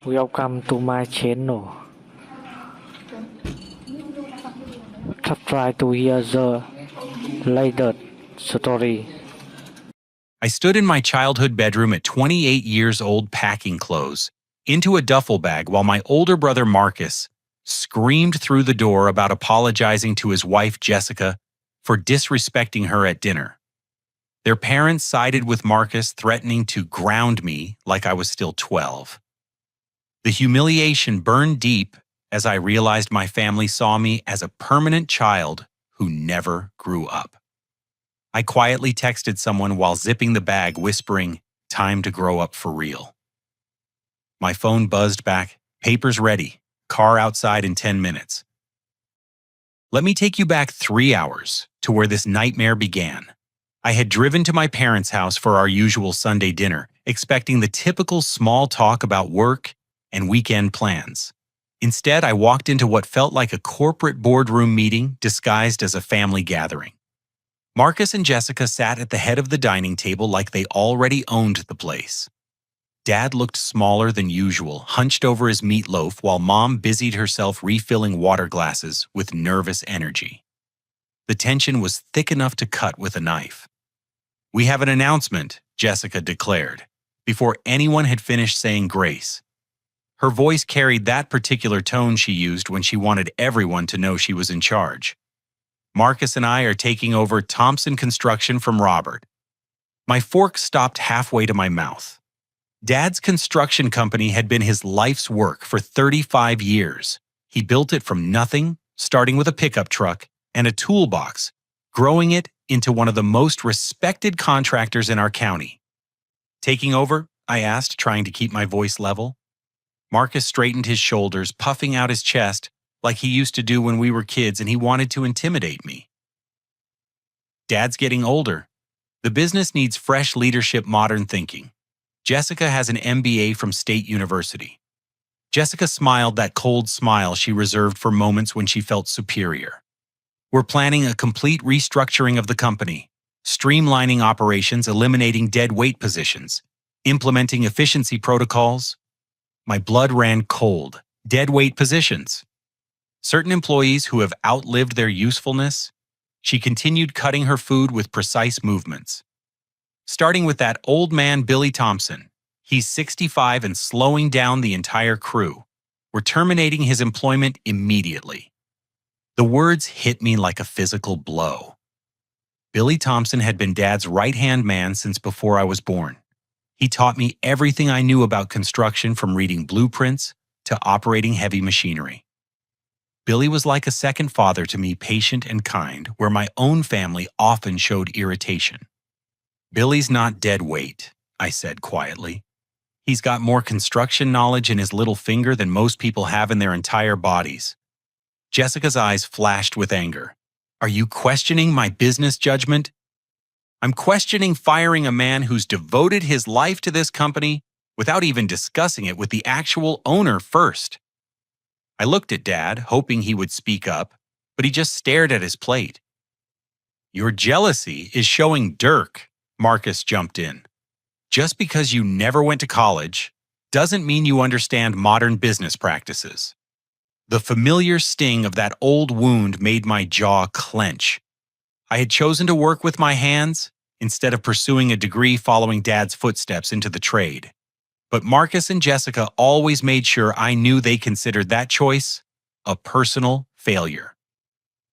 Welcome to my channel. Try to hear the latest story. I stood in my childhood bedroom at 28 years old packing clothes into a duffel bag while my older brother Marcus screamed through the door about apologizing to his wife Jessica for disrespecting her at dinner. Their parents sided with Marcus, threatening to ground me like I was still 12. The humiliation burned deep as I realized my family saw me as a permanent child who never grew up. I quietly texted someone while zipping the bag, whispering, "Time to grow up for real." My phone buzzed back, "Papers ready, car outside in 10 minutes. Let me take you back 3 hours to where this nightmare began. I had driven to my parents' house for our usual Sunday dinner, expecting the typical small talk about work and weekend plans. Instead, I walked into what felt like a corporate boardroom meeting disguised as a family gathering. Marcus and Jessica sat at the head of the dining table like they already owned the place. Dad looked smaller than usual, hunched over his meatloaf, while Mom busied herself refilling water glasses with nervous energy. The tension was thick enough to cut with a knife. "We have an announcement," Jessica declared, before anyone had finished saying grace. Her voice carried that particular tone she used when she wanted everyone to know she was in charge. "Marcus and I are taking over Thompson Construction from Robert." My fork stopped halfway to my mouth. Dad's construction company had been his life's work for 35 years. He built it from nothing, starting with a pickup truck and a toolbox, growing it into one of the most respected contractors in our county. "Taking over?" I asked, trying to keep my voice level. Marcus straightened his shoulders, puffing out his chest like he used to do when we were kids, and he wanted to intimidate me. "Dad's getting older. The business needs fresh leadership, modern thinking. Jessica has an MBA from State University." Jessica smiled, that cold smile she reserved for moments when she felt superior. "We're planning a complete restructuring of the company, streamlining operations, eliminating dead weight positions, implementing efficiency protocols." My blood ran cold. Dead weight positions. Certain employees who have outlived their usefulness. She continued, cutting her food with precise movements. "Starting with that old man, Billy Thompson. He's 65 and slowing down the entire crew. We're terminating his employment immediately." The words hit me like a physical blow. Billy Thompson had been Dad's right-hand man since before I was born. He taught me everything I knew about construction, from reading blueprints to operating heavy machinery. Billy was like a second father to me, patient and kind, where my own family often showed irritation. "Billy's not dead weight," I said quietly. "He's got more construction knowledge in his little finger than most people have in their entire bodies." Jessica's eyes flashed with anger. "Are you questioning my business judgment?" "I'm questioning firing a man who's devoted his life to this company without even discussing it with the actual owner first." I looked at Dad, hoping he would speak up, but he just stared at his plate. "Your jealousy is showing, Dirk," Marcus jumped in. "Just because you never went to college doesn't mean you understand modern business practices." The familiar sting of that old wound made my jaw clench. I had chosen to work with my hands instead of pursuing a degree following Dad's footsteps into the trade. But Marcus and Jessica always made sure I knew they considered that choice a personal failure.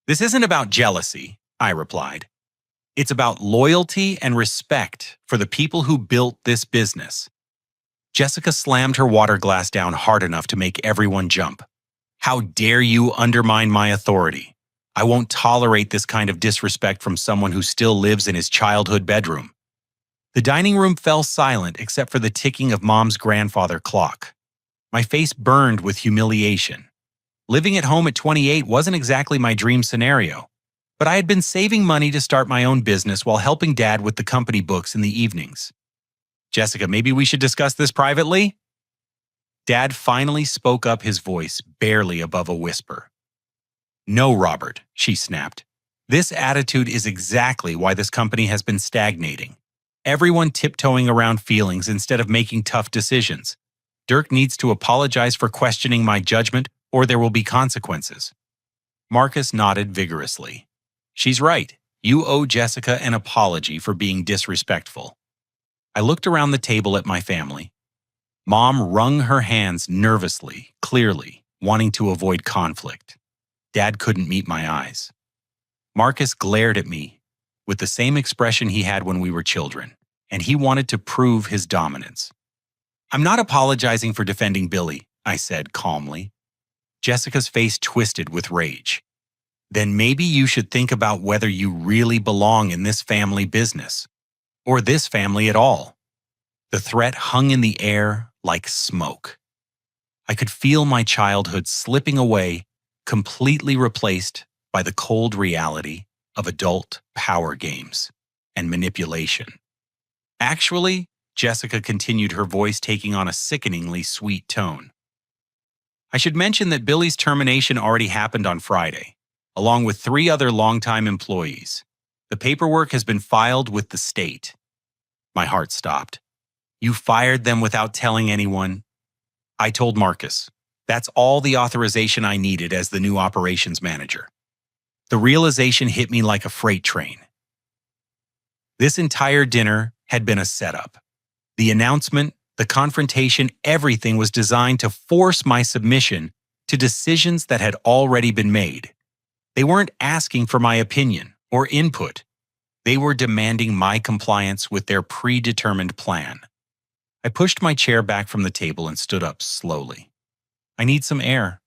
"This isn't about jealousy," I replied. "It's about loyalty and respect for the people who built this business." Jessica slammed her water glass down hard enough to make everyone jump. "How dare you undermine my authority? I won't tolerate this kind of disrespect from someone who still lives in his childhood bedroom." The dining room fell silent except for the ticking of Mom's grandfather clock. My face burned with humiliation. Living at home at 28 wasn't exactly my dream scenario, but I had been saving money to start my own business while helping Dad with the company books in the evenings. "Jessica, maybe we should discuss this privately?" Dad finally spoke up, his voice barely above a whisper. "No, Robert," she snapped. "This attitude is exactly why this company has been stagnating. Everyone tiptoeing around feelings instead of making tough decisions. Dirk needs to apologize for questioning my judgment, or there will be consequences. Marcus nodded vigorously. She's right. You owe Jessica an apology for being disrespectful. I looked around the table at my family. Mom wrung her hands nervously, clearly, wanting to avoid conflict. Dad couldn't meet my eyes. Marcus glared at me with the same expression he had when we were children, and he wanted to prove his dominance. I'm not apologizing for defending Billy, I said calmly. Jessica's face twisted with rage. Then maybe you should think about whether you really belong in this family business, or this family at all. The threat hung in the air like smoke. I could feel my childhood slipping away, completely replaced by the cold reality of adult power games and manipulation. Actually, Jessica continued, her voice taking on a sickeningly sweet tone. I should mention that Billy's termination already happened on Friday, along with 3 other longtime employees. The paperwork has been filed with the state. My heart stopped. You fired them without telling anyone? I told Marcus. That's all the authorization I needed as the new operations manager. The realization hit me like a freight train. This entire dinner had been a setup. The announcement, the confrontation, everything was designed to force my submission to decisions that had already been made. They weren't asking for my opinion or input. They were demanding my compliance with their predetermined plan. I pushed my chair back from the table and stood up slowly. I need some air.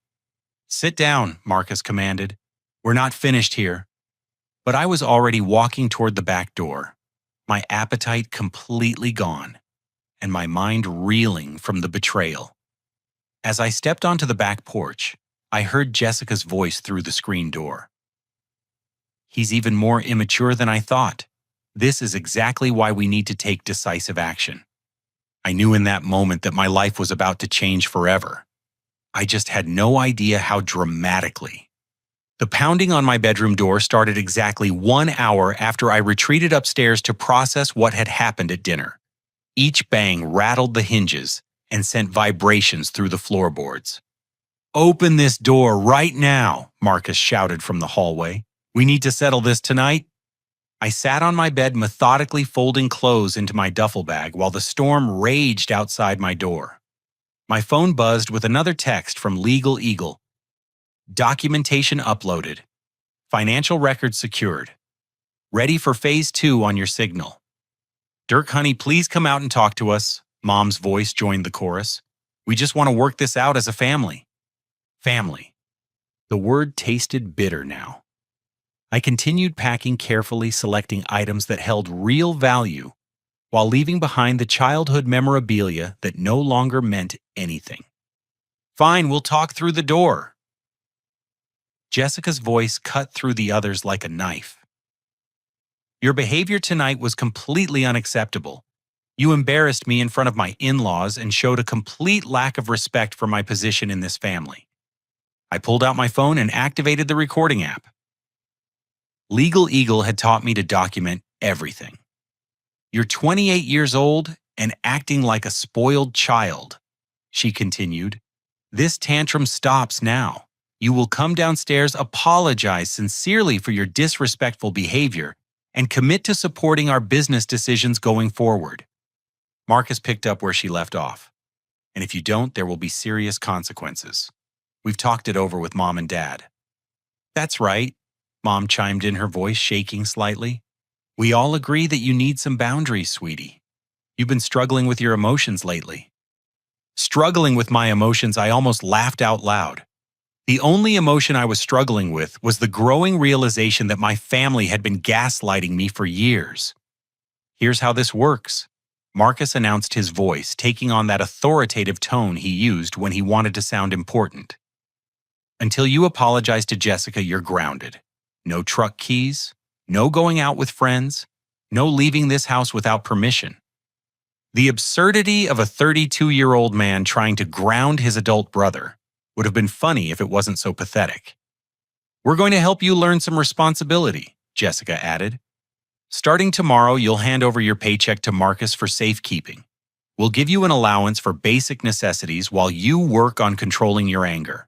Sit down, Marcus commanded. We're not finished here. But I was already walking toward the back door, my appetite completely gone, and my mind reeling from the betrayal. As I stepped onto the back porch, I heard Jessica's voice through the screen door. He's even more immature than I thought. This is exactly why we need to take decisive action. I knew in that moment that my life was about to change forever. I just had no idea how dramatically. The pounding on my bedroom door started exactly 1 hour after I retreated upstairs to process what had happened at dinner. Each bang rattled the hinges and sent vibrations through the floorboards. Open this door right now, Marcus shouted from the hallway. We need to settle this tonight. I sat on my bed methodically folding clothes into my duffel bag while the storm raged outside my door. My phone buzzed with another text from Legal Eagle. Documentation uploaded. Financial records secured. Ready for phase 2 on your signal. Dirk, honey, please come out and talk to us. Mom's voice joined the chorus. We just want to work this out as a family. Family. The word tasted bitter now. I continued packing carefully, selecting items that held real value while leaving behind the childhood memorabilia that no longer meant anything. Fine, we'll talk through the door. Jessica's voice cut through the others like a knife. Your behavior tonight was completely unacceptable. You embarrassed me in front of my in-laws and showed a complete lack of respect for my position in this family. I pulled out my phone and activated the recording app. Legal Eagle had taught me to document everything. You're 28 years old and acting like a spoiled child, she continued. This tantrum stops now. You will come downstairs, apologize sincerely for your disrespectful behavior, and commit to supporting our business decisions going forward. Marcus picked up where she left off. And if you don't, there will be serious consequences. We've talked it over with Mom and Dad. That's right, Mom chimed in, her voice shaking slightly. We all agree that you need some boundaries, sweetie. You've been struggling with your emotions lately. Struggling with my emotions, I almost laughed out loud. The only emotion I was struggling with was the growing realization that my family had been gaslighting me for years. Here's how this works. Marcus announced, his voice taking on that authoritative tone he used when he wanted to sound important. Until you apologize to Jessica, you're grounded. No truck keys, no going out with friends, no leaving this house without permission. The absurdity of a 32-year-old man trying to ground his adult brother would have been funny if it wasn't so pathetic. We're going to help you learn some responsibility, Jessica added. Starting tomorrow, you'll hand over your paycheck to Marcus for safekeeping. We'll give you an allowance for basic necessities while you work on controlling your anger.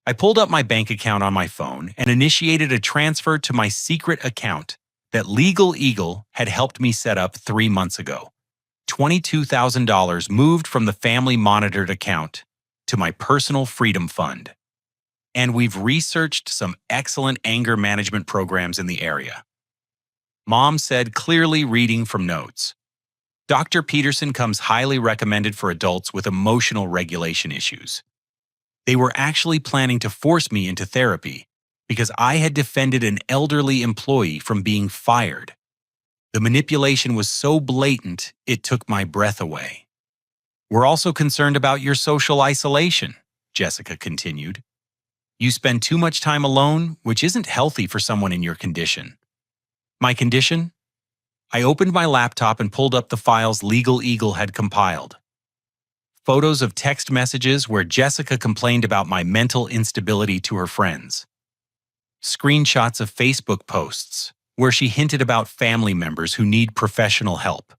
I pulled up my bank account on my phone and initiated a transfer to my secret account that Legal Eagle had helped me set up 3 months ago. $22,000 moved from the family monitored account to my personal freedom fund. And we've researched some excellent anger management programs in the area. Mom said, clearly reading from notes. Dr. Peterson comes highly recommended for adults with emotional regulation issues. They were actually planning to force me into therapy because I had defended an elderly employee from being fired. The manipulation was so blatant, it took my breath away. We're also concerned about your social isolation, Jessica continued. You spend too much time alone, which isn't healthy for someone in your condition. My condition? I opened my laptop and pulled up the files Legal Eagle had compiled. Photos of text messages where Jessica complained about my mental instability to her friends. Screenshots of Facebook posts where she hinted about family members who need professional help.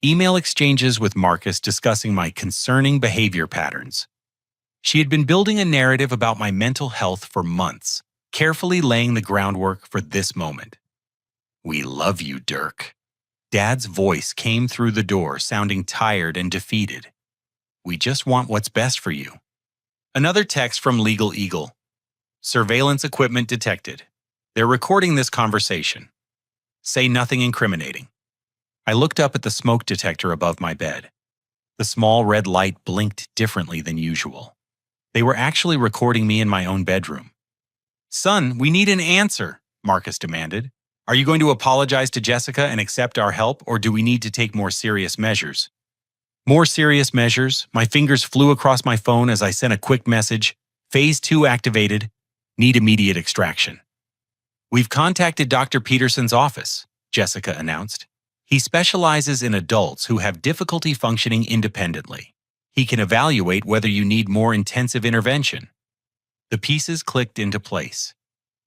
Email exchanges with Marcus discussing my concerning behavior patterns. She had been building a narrative about my mental health for months, carefully laying the groundwork for this moment. We love you, Dirk. Dad's voice came through the door, sounding tired and defeated. We just want what's best for you. Another text from Legal Eagle. Surveillance equipment detected. They're recording this conversation. Say nothing incriminating. I looked up at the smoke detector above my bed. The small red light blinked differently than usual. They were actually recording me in my own bedroom. Son, we need an answer, Marcus demanded. Are you going to apologize to Jessica and accept our help, or do we need to take more serious measures? More serious measures. My fingers flew across my phone as I sent a quick message. Phase 2 activated. Need immediate extraction. We've contacted Dr. Peterson's office, Jessica announced. He specializes in adults who have difficulty functioning independently. He can evaluate whether you need more intensive intervention. The pieces clicked into place.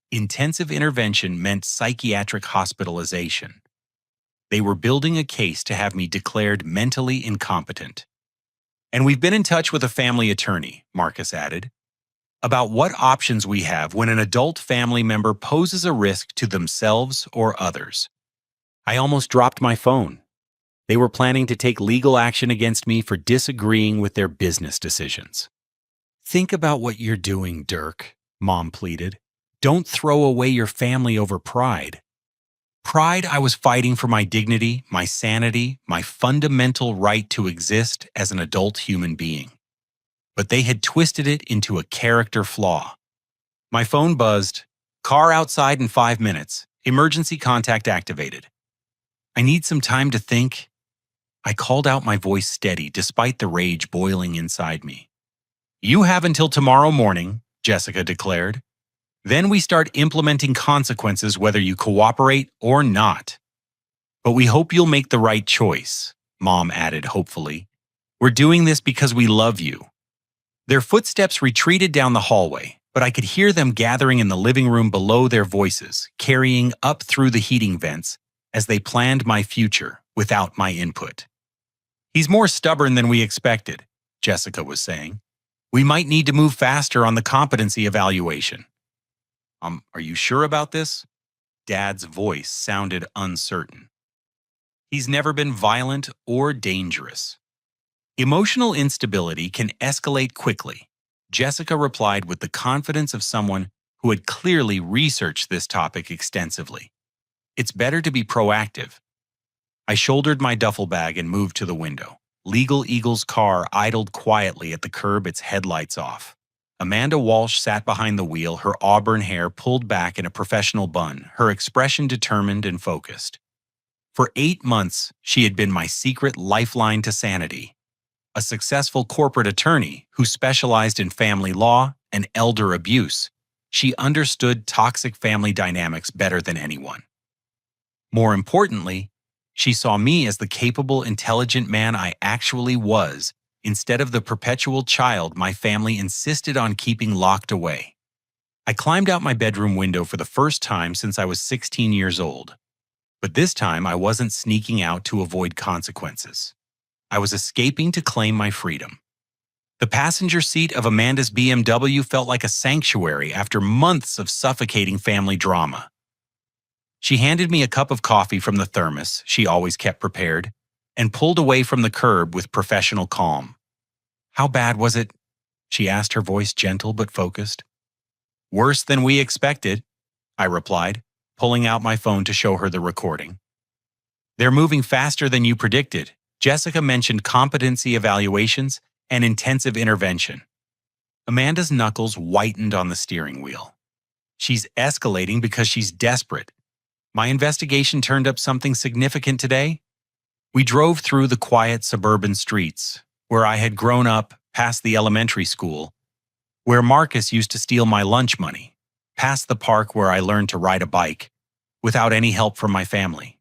Intensive intervention meant psychiatric hospitalization. They were building a case to have me declared mentally incompetent. And we've been in touch with a family attorney, Marcus added, about what options we have when an adult family member poses a risk to themselves or others. I almost dropped my phone. They were planning to take legal action against me for disagreeing with their business decisions. Think about what you're doing, Dirk, Mom pleaded. Don't throw away your family over pride. Pride, I was fighting for my dignity, my sanity, my fundamental right to exist as an adult human being. But they had twisted it into a character flaw. My phone buzzed. Car outside in 5 minutes. Emergency contact activated. I need some time to think. I called out, my voice steady despite the rage boiling inside me. You have until tomorrow morning, Jessica declared. Then we start implementing consequences whether you cooperate or not. But we hope you'll make the right choice, Mom added hopefully. We're doing this because we love you. Their footsteps retreated down the hallway, but I could hear them gathering in the living room below, their voices carrying up through the heating vents as they planned my future without my input. He's more stubborn than we expected, Jessica was saying. We might need to move faster on the competency evaluation. Are you sure about this? Dad's voice sounded uncertain. He's never been violent or dangerous. Emotional instability can escalate quickly, Jessica replied with the confidence of someone who had clearly researched this topic extensively. It's better to be proactive. I shouldered my duffel bag and moved to the window. Legal Eagle's car idled quietly at the curb, its headlights off. Amanda Walsh sat behind the wheel, her auburn hair pulled back in a professional bun, her expression determined and focused. For 8 months, she had been my secret lifeline to sanity. A successful corporate attorney who specialized in family law and elder abuse, she understood toxic family dynamics better than anyone. More importantly, she saw me as the capable, intelligent man I actually was, instead of the perpetual child my family insisted on keeping locked away. I climbed out my bedroom window for the first time since I was 16 years old. But this time I wasn't sneaking out to avoid consequences. I was escaping to claim my freedom. The passenger seat of Amanda's BMW felt like a sanctuary after months of suffocating family drama. She handed me a cup of coffee from the thermos she always kept prepared and pulled away from the curb with professional calm. "How bad was it?" she asked, her voice gentle but focused. "Worse than we expected," I replied, pulling out my phone to show her the recording. "They're moving faster than you predicted." Jessica mentioned competency evaluations and intensive intervention. Amanda's knuckles whitened on the steering wheel. "She's escalating because she's desperate. My investigation turned up something significant today." We drove through the quiet suburban streets, where I had grown up, past the elementary school, where Marcus used to steal my lunch money, past the park where I learned to ride a bike, without any help from my family.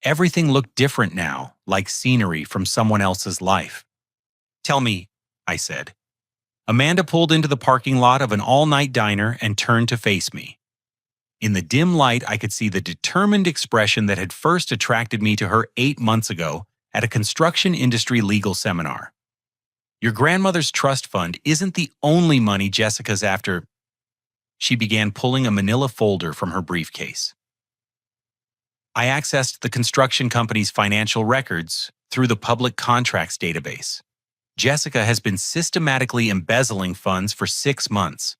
Everything looked different now, like scenery from someone else's life. "Tell me," I said. Amanda pulled into the parking lot of an all-night diner and turned to face me. In the dim light, I could see the determined expression that had first attracted me to her 8 months ago at a construction industry legal seminar. "Your grandmother's trust fund isn't the only money Jessica's after." She began pulling a manila folder from her briefcase. "I accessed the construction company's financial records through the public contracts database. Jessica has been systematically embezzling funds for 6 months.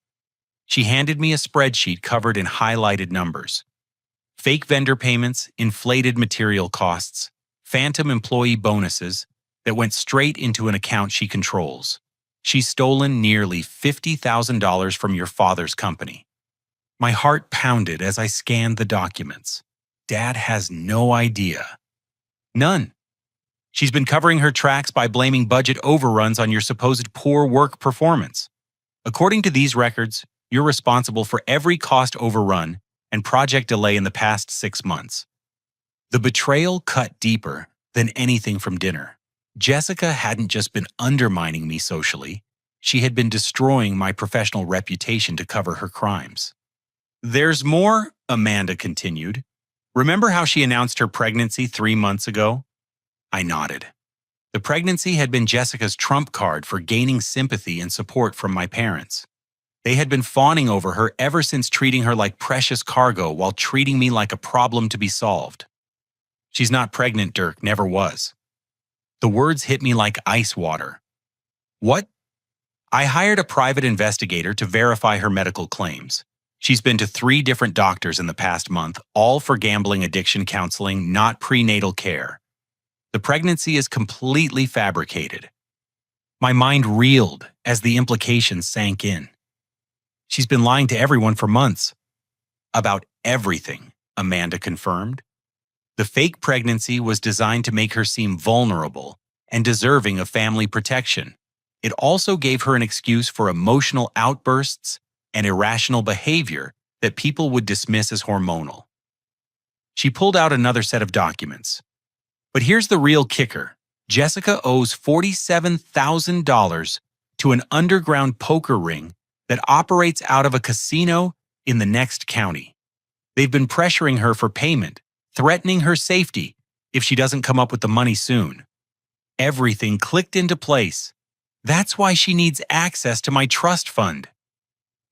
She handed me a spreadsheet covered in highlighted numbers. Fake vendor payments, inflated material costs, phantom employee bonuses that went straight into an account she controls. She's stolen nearly $50,000 from your father's company." My heart pounded as I scanned the documents. Dad has no idea. None. She's been covering her tracks by blaming budget overruns on your supposed poor work performance. According to these records, you're responsible for every cost overrun and project delay in the past 6 months. The betrayal cut deeper than anything from dinner. Jessica hadn't just been undermining me socially, she had been destroying my professional reputation to cover her crimes. "There's more," Amanda continued. "Remember how she announced her pregnancy 3 months ago?" I nodded. The pregnancy had been Jessica's trump card for gaining sympathy and support from my parents. They had been fawning over her ever since treating her like precious cargo while treating me like a problem to be solved. "She's not pregnant, Dirk, never was." The words hit me like ice water. "What?" "I hired a private investigator to verify her medical claims. She's been to 3 different doctors in the past month, all for gambling addiction counseling, not prenatal care. The pregnancy is completely fabricated." My mind reeled as the implications sank in. "She's been lying to everyone for months." "About everything," Amanda confirmed. "The fake pregnancy was designed to make her seem vulnerable and deserving of family protection. It also gave her an excuse for emotional outbursts and irrational behavior that people would dismiss as hormonal." She pulled out another set of documents. But here's the real kicker. Jessica owes $47,000 to an underground poker ring that operates out of a casino in the next county. They've been pressuring her for payment, threatening her safety if she doesn't come up with the money soon. Everything clicked into place. That's why she needs access to my trust fund.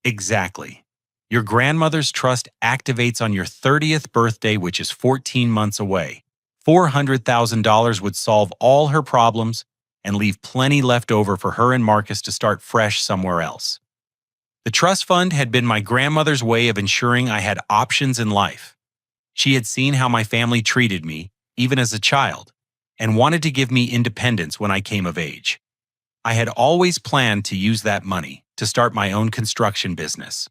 Exactly. Your grandmother's trust activates on your 30th birthday, which is 14 months away. $400,000 would solve all her problems and leave plenty left over for her and Marcus to start fresh somewhere else. The trust fund had been my grandmother's way of ensuring I had options in life. She had seen how my family treated me, even as a child, and wanted to give me independence when I came of age. I had always planned to use that money to start my own construction business.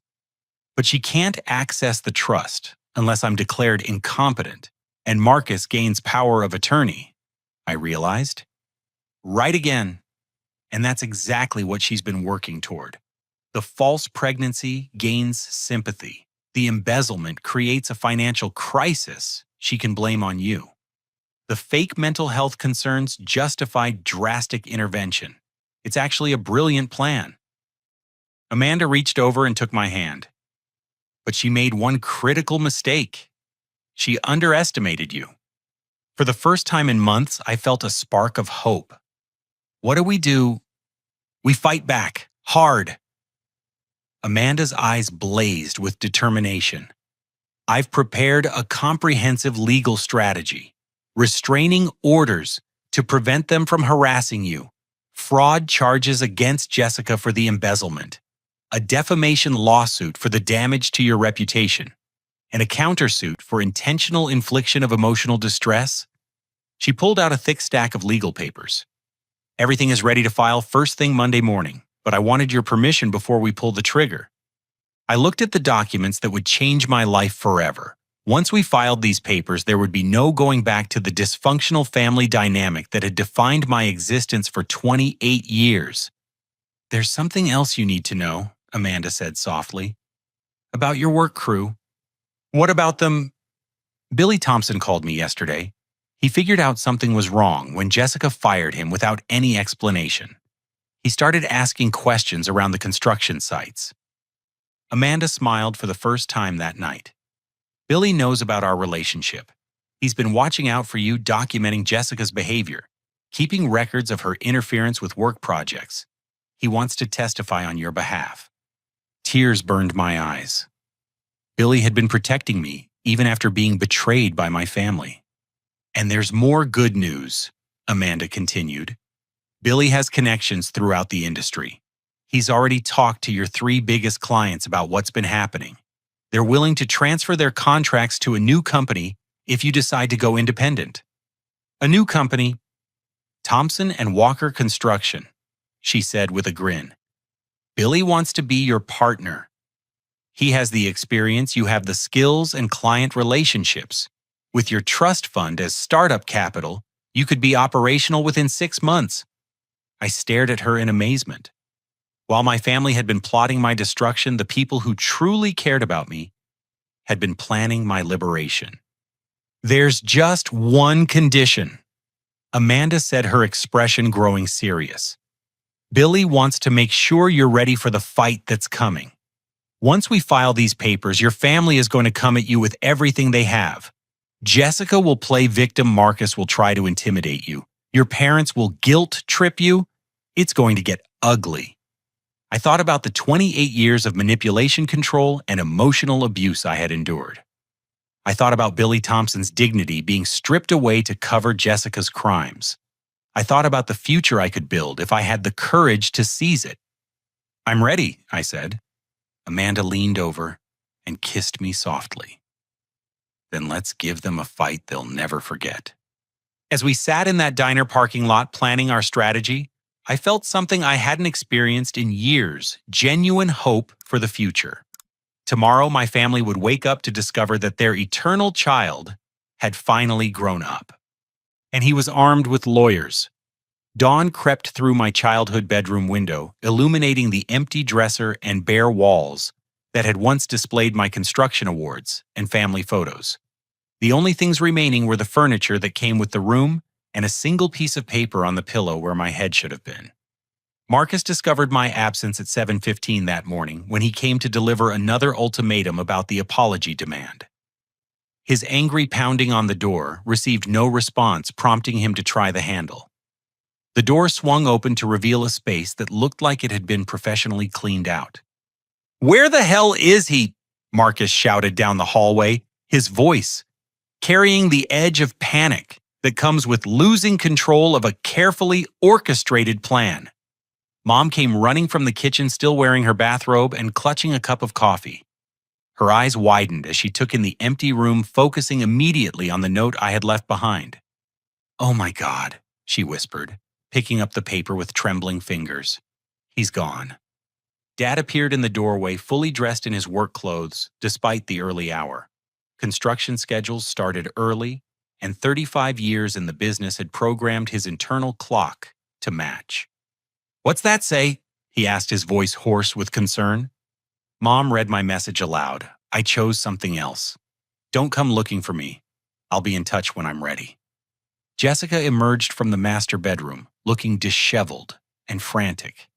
But she can't access the trust unless I'm declared incompetent and Marcus gains power of attorney, I realized. Right again. And that's exactly what she's been working toward. The false pregnancy gains sympathy. The embezzlement creates a financial crisis she can blame on you. The fake mental health concerns justify drastic intervention. It's actually a brilliant plan. Amanda reached over and took my hand. But she made one critical mistake. She underestimated you. For the first time in months, I felt a spark of hope. What do? We fight back, hard. Amanda's eyes blazed with determination. I've prepared a comprehensive legal strategy, restraining orders to prevent them from harassing you, fraud charges against Jessica for the embezzlement, a defamation lawsuit for the damage to your reputation, and a countersuit for intentional infliction of emotional distress. She pulled out a thick stack of legal papers. Everything is ready to file first thing Monday morning, but I wanted your permission before we pull the trigger. I looked at the documents that would change my life forever. Once we filed these papers, there would be no going back to the dysfunctional family dynamic that had defined my existence for 28 years. There's something else you need to know, Amanda said softly. About your work crew. What about them? Billy Thompson called me yesterday. He figured out something was wrong when Jessica fired him without any explanation. He started asking questions around the construction sites. Amanda smiled for the first time that night. Billy knows about our relationship. He's been watching out for you, documenting Jessica's behavior, keeping records of her interference with work projects. He wants to testify on your behalf. Tears burned my eyes. Billy had been protecting me, even after being betrayed by my family. And there's more good news, Amanda continued. Billy has connections throughout the industry. He's already talked to your 3 biggest clients about what's been happening. They're willing to transfer their contracts to a new company if you decide to go independent. A new company, Thompson and Walker Construction, she said with a grin. Billy wants to be your partner. He has the experience, you have the skills and client relationships. With your trust fund as startup capital, you could be operational within 6 months. I stared at her in amazement. While my family had been plotting my destruction, the people who truly cared about me had been planning my liberation. There's just one condition, Amanda said, her expression growing serious. Billy wants to make sure you're ready for the fight that's coming. Once we file these papers, your family is going to come at you with everything they have. Jessica will play victim, Marcus will try to intimidate you. Your parents will guilt trip you. It's going to get ugly. I thought about the 28 years of manipulation, control, and emotional abuse I had endured. I thought about Billy Thompson's dignity being stripped away to cover Jessica's crimes. I thought about the future I could build if I had the courage to seize it. I'm ready, I said. Amanda leaned over and kissed me softly. Then let's give them a fight they'll never forget. As we sat in that diner parking lot planning our strategy, I felt something I hadn't experienced in years, genuine hope for the future. Tomorrow, my family would wake up to discover that their eternal child had finally grown up. And he was armed with lawyers. Dawn crept through my childhood bedroom window, illuminating the empty dresser and bare walls that had once displayed my construction awards and family photos. The only things remaining were the furniture that came with the room and a single piece of paper on the pillow where my head should have been. Marcus discovered my absence at 7:15 that morning when he came to deliver another ultimatum about the apology demand. His angry pounding on the door received no response, prompting him to try the handle. The door swung open to reveal a space that looked like it had been professionally cleaned out. "Where the hell is he?" Marcus shouted down the hallway, his voice carrying the edge of panic that comes with losing control of a carefully orchestrated plan. Mom came running from the kitchen, still wearing her bathrobe and clutching a cup of coffee. Her eyes widened as she took in the empty room, focusing immediately on the note I had left behind. "Oh my God," she whispered, picking up the paper with trembling fingers. "He's gone." Dad appeared in the doorway, fully dressed in his work clothes, despite the early hour. Construction schedules started early, and 35 years in the business had programmed his internal clock to match. "What's that say?" he asked, his voice hoarse with concern. Mom read my message aloud. "I chose something else. Don't come looking for me. I'll be in touch when I'm ready." Jessica emerged from the master bedroom, looking disheveled and frantic.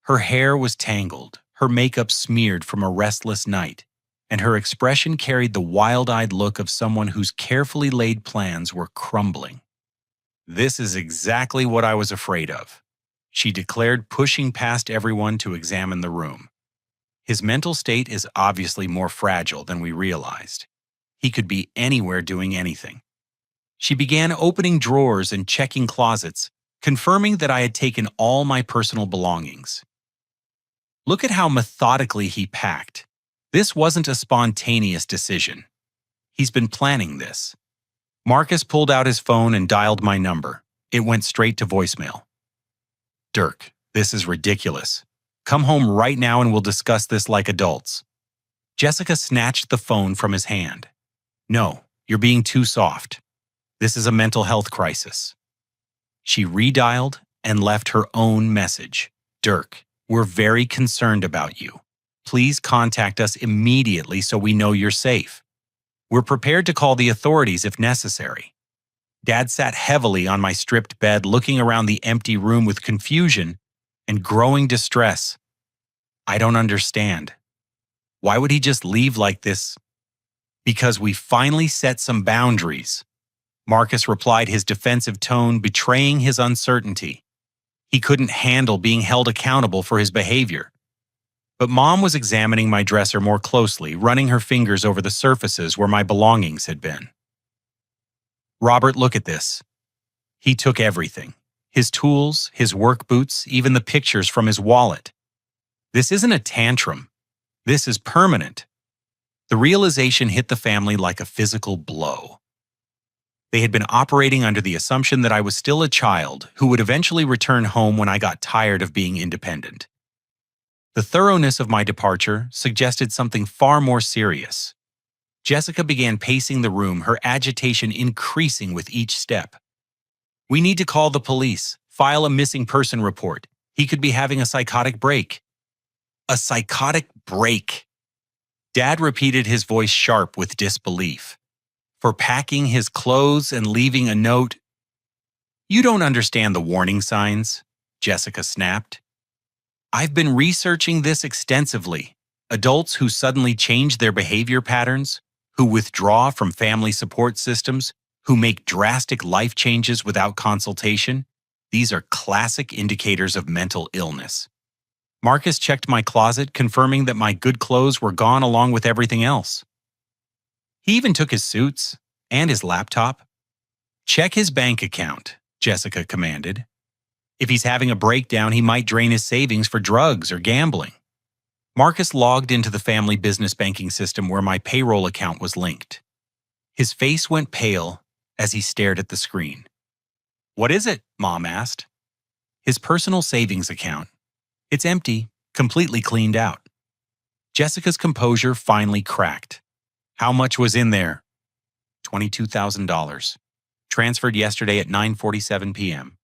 Her hair was tangled, her makeup smeared from a restless night, and her expression carried the wild-eyed look of someone whose carefully laid plans were crumbling. "This is exactly what I was afraid of," she declared, pushing past everyone to examine the room. His mental state is obviously more fragile than we realized. He could be anywhere doing anything. She began opening drawers and checking closets, confirming that I had taken all my personal belongings. Look at how methodically he packed. This wasn't a spontaneous decision. He's been planning this. Marcus pulled out his phone and dialed my number. It went straight to voicemail. "Dirk, this is ridiculous. Come home right now and we'll discuss this like adults." Jessica snatched the phone from his hand. "No, you're being too soft. This is a mental health crisis." She redialed and left her own message. "Dirk, we're very concerned about you. Please contact us immediately so we know you're safe. We're prepared to call the authorities if necessary." Dad sat heavily on my stripped bed, looking around the empty room with confusion and growing distress. "I don't understand. Why would he just leave like this?" "Because we finally set some boundaries," Marcus replied, his defensive tone betraying his uncertainty. He couldn't handle being held accountable for his behavior. But Mom was examining my dresser more closely, running her fingers over the surfaces where my belongings had been. "Robert, look at this. He took everything. His tools, his work boots, even the pictures from his wallet. This isn't a tantrum. This is permanent." The realization hit the family like a physical blow. They had been operating under the assumption that I was still a child who would eventually return home when I got tired of being independent. The thoroughness of my departure suggested something far more serious. Jessica began pacing the room, her agitation increasing with each step. "We need to call the police, file a missing person report. He could be having a psychotic break." "A psychotic break?" Dad repeated, his voice sharp with disbelief. "For packing his clothes and leaving a note." "You don't understand the warning signs," Jessica snapped. "I've been researching this extensively. Adults who suddenly change their behavior patterns, who withdraw from family support systems, who make drastic life changes without consultation, these are classic indicators of mental illness." Marcus checked my closet, confirming that my good clothes were gone along with everything else. He even took his suits and his laptop. "Check his bank account," Jessica commanded. "If he's having a breakdown, he might drain his savings for drugs or gambling." Marcus logged into the family business banking system where my payroll account was linked. His face went pale as he stared at the screen. "What is it?" Mom asked. "His personal savings account. It's empty, completely cleaned out." Jessica's composure finally cracked. "How much was in there?" $22,000. Transferred yesterday at 9:47 p.m.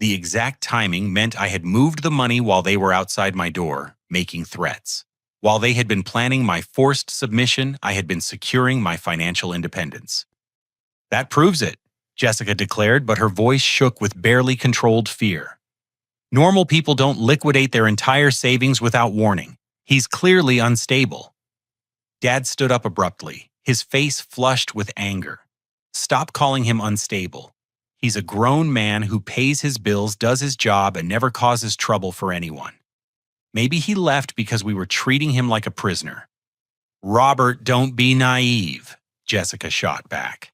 The exact timing meant I had moved the money while they were outside my door, making threats. While they had been planning my forced submission, I had been securing my financial independence. "That proves it," Jessica declared, but her voice shook with barely controlled fear. "Normal people don't liquidate their entire savings without warning. He's clearly unstable." Dad stood up abruptly, his face flushed with anger. "Stop calling him unstable. He's a grown man who pays his bills, does his job, and never causes trouble for anyone. Maybe he left because we were treating him like a prisoner." "Robert, don't be naive," Jessica shot back.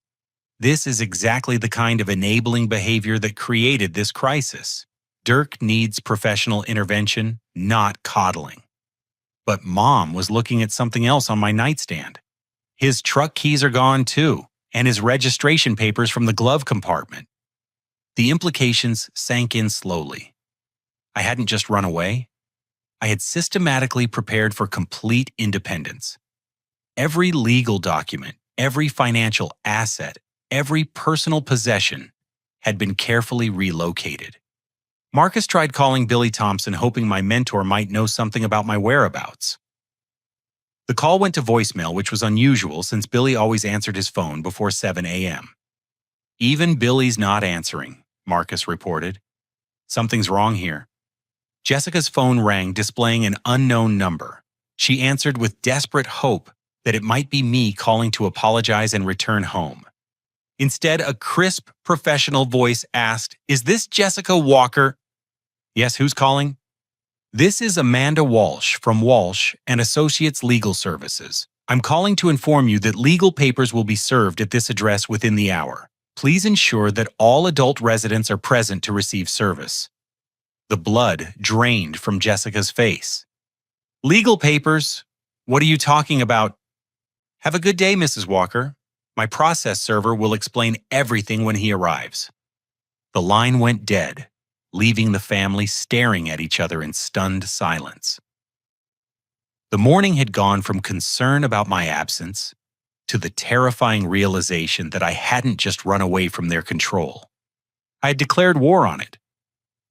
"This is exactly the kind of enabling behavior that created this crisis. Dirk needs professional intervention, not coddling." But Mom was looking at something else on my nightstand. His truck keys are gone too, and his registration papers from the glove compartment. The implications sank in slowly. I hadn't just run away. I had systematically prepared for complete independence. Every legal document, every financial asset, every personal possession had been carefully relocated. Marcus tried calling Billy Thompson, hoping my mentor might know something about my whereabouts. The call went to voicemail, which was unusual since Billy always answered his phone before 7 a.m. "Even Billy's not answering," Marcus reported. "Something's wrong here." Jessica's phone rang, displaying an unknown number. She answered with desperate hope, that it might be me calling to apologize and return home. Instead, a crisp, professional voice asked, "Is this Jessica Walker?" "Yes, who's calling?" "This is Amanda Walsh from Walsh and Associates Legal Services. I'm calling to inform you that legal papers will be served at this address within the hour. Please ensure that all adult residents are present to receive service." The blood drained from Jessica's face. "Legal papers? What are you talking about?" "Have a good day, Mrs. Walker. My process server will explain everything when he arrives." The line went dead, leaving the family staring at each other in stunned silence. The morning had gone from concern about my absence to the terrifying realization that I hadn't just run away from their control. I had declared war on it.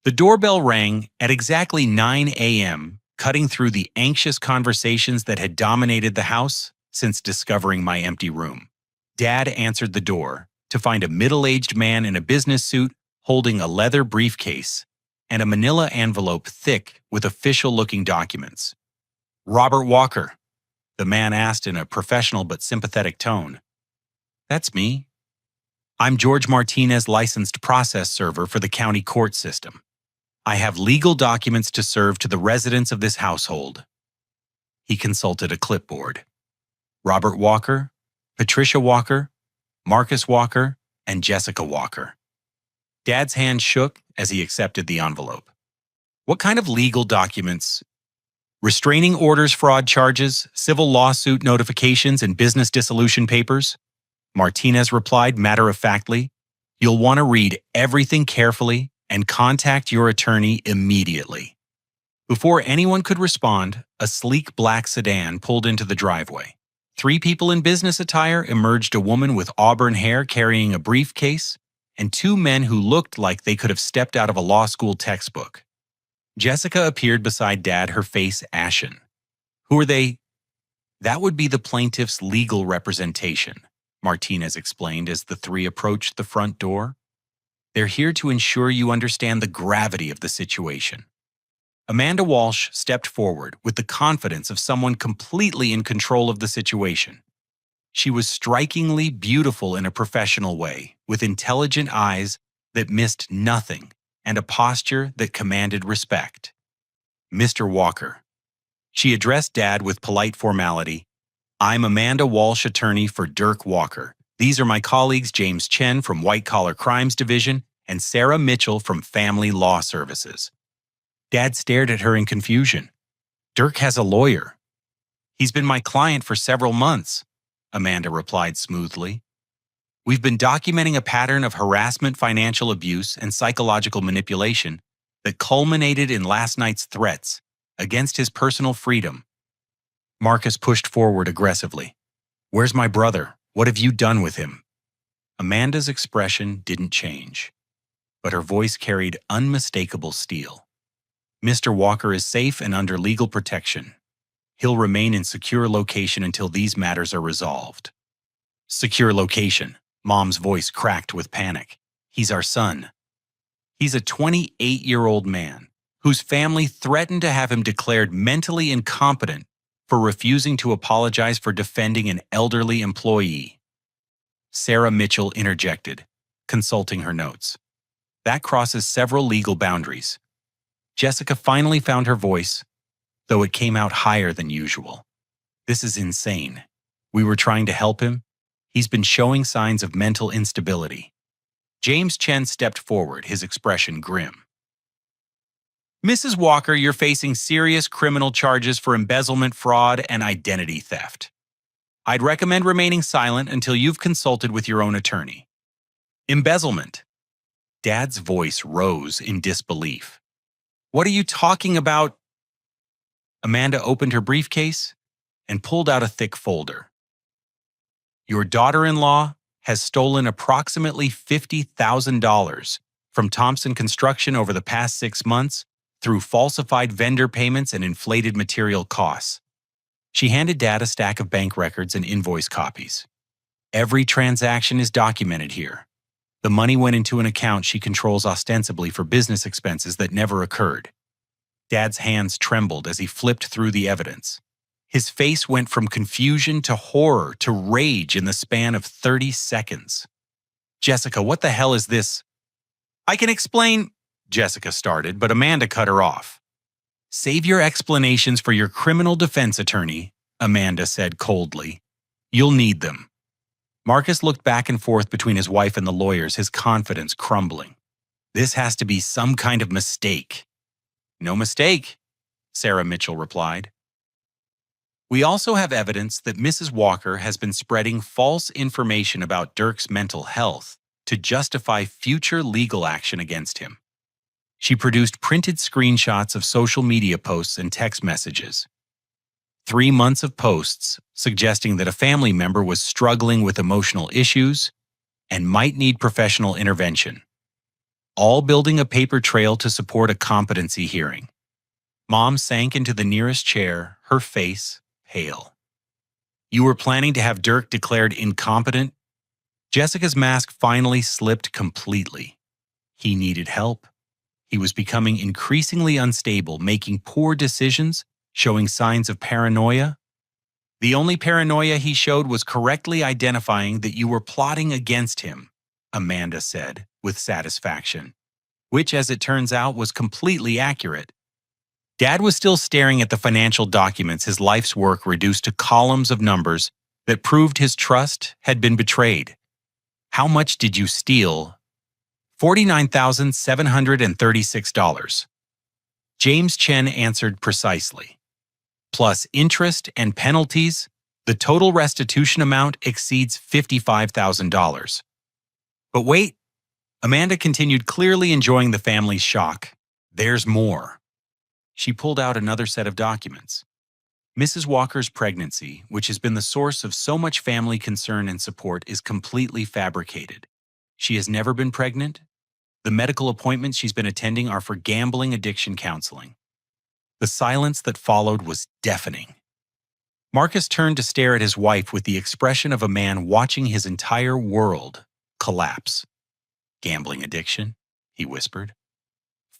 The doorbell rang at exactly 9 a.m., cutting through the anxious conversations that had dominated the house since discovering my empty room. Dad answered the door to find a middle-aged man in a business suit holding a leather briefcase and a manila envelope thick with official-looking documents. "Robert Walker," the man asked in a professional but sympathetic tone. "That's me. I'm George Martinez, licensed process server for the county court system. I have legal documents to serve to the residents of this household." He consulted a clipboard. Robert Walker, Patricia Walker, Marcus Walker, and Jessica Walker. Dad's hand shook as he accepted the envelope. "What kind of legal documents?" "Restraining orders, fraud charges, civil lawsuit notifications, and business dissolution papers," Martinez replied matter-of-factly. "You'll want to read everything carefully and contact your attorney immediately." Before anyone could respond, a sleek black sedan pulled into the driveway. 3 people in business attire emerged: a woman with auburn hair carrying a briefcase, and 2 men who looked like they could have stepped out of a law school textbook. Jessica appeared beside Dad, her face ashen. "Who are they?" "That would be the plaintiff's legal representation," Martinez explained as the 3 approached the front door. "They're here to ensure you understand the gravity of the situation." Amanda Walsh stepped forward with the confidence of someone completely in control of the situation. She was strikingly beautiful in a professional way, with intelligent eyes that missed nothing and a posture that commanded respect. "Mr. Walker." She addressed Dad with polite formality. "I'm Amanda Walsh, attorney for Dirk Walker. These are my colleagues James Chen from White Collar Crimes Division and Sarah Mitchell from Family Law Services." Dad stared at her in confusion. "Dirk has a lawyer." "He's been my client for several months," Amanda replied smoothly. "We've been documenting a pattern of harassment, financial abuse, and psychological manipulation that culminated in last night's threats against his personal freedom." Marcus pushed forward aggressively. "Where's my brother? What have you done with him?" Amanda's expression didn't change, but her voice carried unmistakable steel. "Mr. Walker is safe and under legal protection. He'll remain in secure location until these matters are resolved." "Secure location," Mom's voice cracked with panic. "He's our son." "He's a 28-year-old man whose family threatened to have him declared mentally incompetent for refusing to apologize for defending an elderly employee." Sarah Mitchell interjected, consulting her notes. "That crosses several legal boundaries." Jessica finally found her voice, though it came out higher than usual. "This is insane. We were trying to help him. He's been showing signs of mental instability." James Chen stepped forward, his expression grim. "Mrs. Walker, you're facing serious criminal charges for embezzlement, fraud, and identity theft. I'd recommend remaining silent until you've consulted with your own attorney." "Embezzlement." Dad's voice rose in disbelief. "What are you talking about?" Amanda opened her briefcase and pulled out a thick folder. "Your daughter-in-law has stolen approximately $50,000 from Thompson Construction over the past 6 months through falsified vendor payments and inflated material costs." She handed Dad a stack of bank records and invoice copies. "Every transaction is documented here. The money went into an account she controls ostensibly for business expenses that never occurred." Dad's hands trembled as he flipped through the evidence. His face went from confusion to horror to rage in the span of 30 seconds. "Jessica, what the hell is this?" "I can explain," Jessica started, but Amanda cut her off. "Save your explanations for your criminal defense attorney," Amanda said coldly. "You'll need them." Marcus looked back and forth between his wife and the lawyers, his confidence crumbling. "This has to be some kind of mistake." "No mistake," Sarah Mitchell replied. "We also have evidence that Mrs. Walker has been spreading false information about Dirk's mental health to justify future legal action against him. She produced printed screenshots of social media posts and text messages. 3 months of posts suggesting that a family member was struggling with emotional issues and might need professional intervention, all building a paper trail to support a competency hearing." Mom sank into the nearest chair, her face pale. "You were planning to have Dirk declared incompetent?" Jessica's mask finally slipped completely. He needed help. He was becoming increasingly unstable, making poor decisions, showing signs of paranoia. "The only paranoia he showed was correctly identifying that you were plotting against him," Amanda said with satisfaction, which, as it turns out, was completely accurate. Dad was still staring at the financial documents, his life's work reduced to columns of numbers that proved his trust had been betrayed. "How much did you steal?" $49,736. James Chen answered precisely. "Plus interest and penalties, the total restitution amount exceeds $55,000. "But wait," Amanda continued, clearly enjoying the family's shock. "There's more." She pulled out another set of documents. Mrs. Walker's pregnancy, which has been the source of so much family concern and support, is completely fabricated. She has never been pregnant. The medical appointments she's been attending are for gambling addiction counseling. The silence that followed was deafening. Marcus turned to stare at his wife with the expression of a man watching his entire world collapse. "Gambling addiction?" he whispered.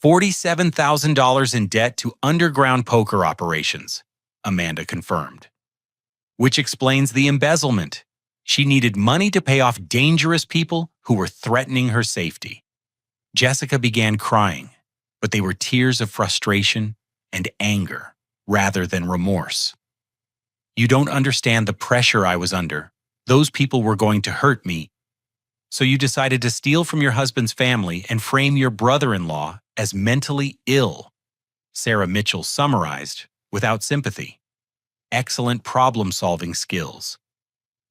$47,000 in debt to underground poker operations, Amanda confirmed. "Which explains the embezzlement. She needed money to pay off dangerous people who were threatening her safety." Jessica began crying, but they were tears of frustration and anger rather than remorse. "You don't understand the pressure I was under. Those people were going to hurt me. So you decided to steal from your husband's family and frame your brother-in-law as mentally ill," Sarah Mitchell summarized without sympathy. "Excellent problem-solving skills."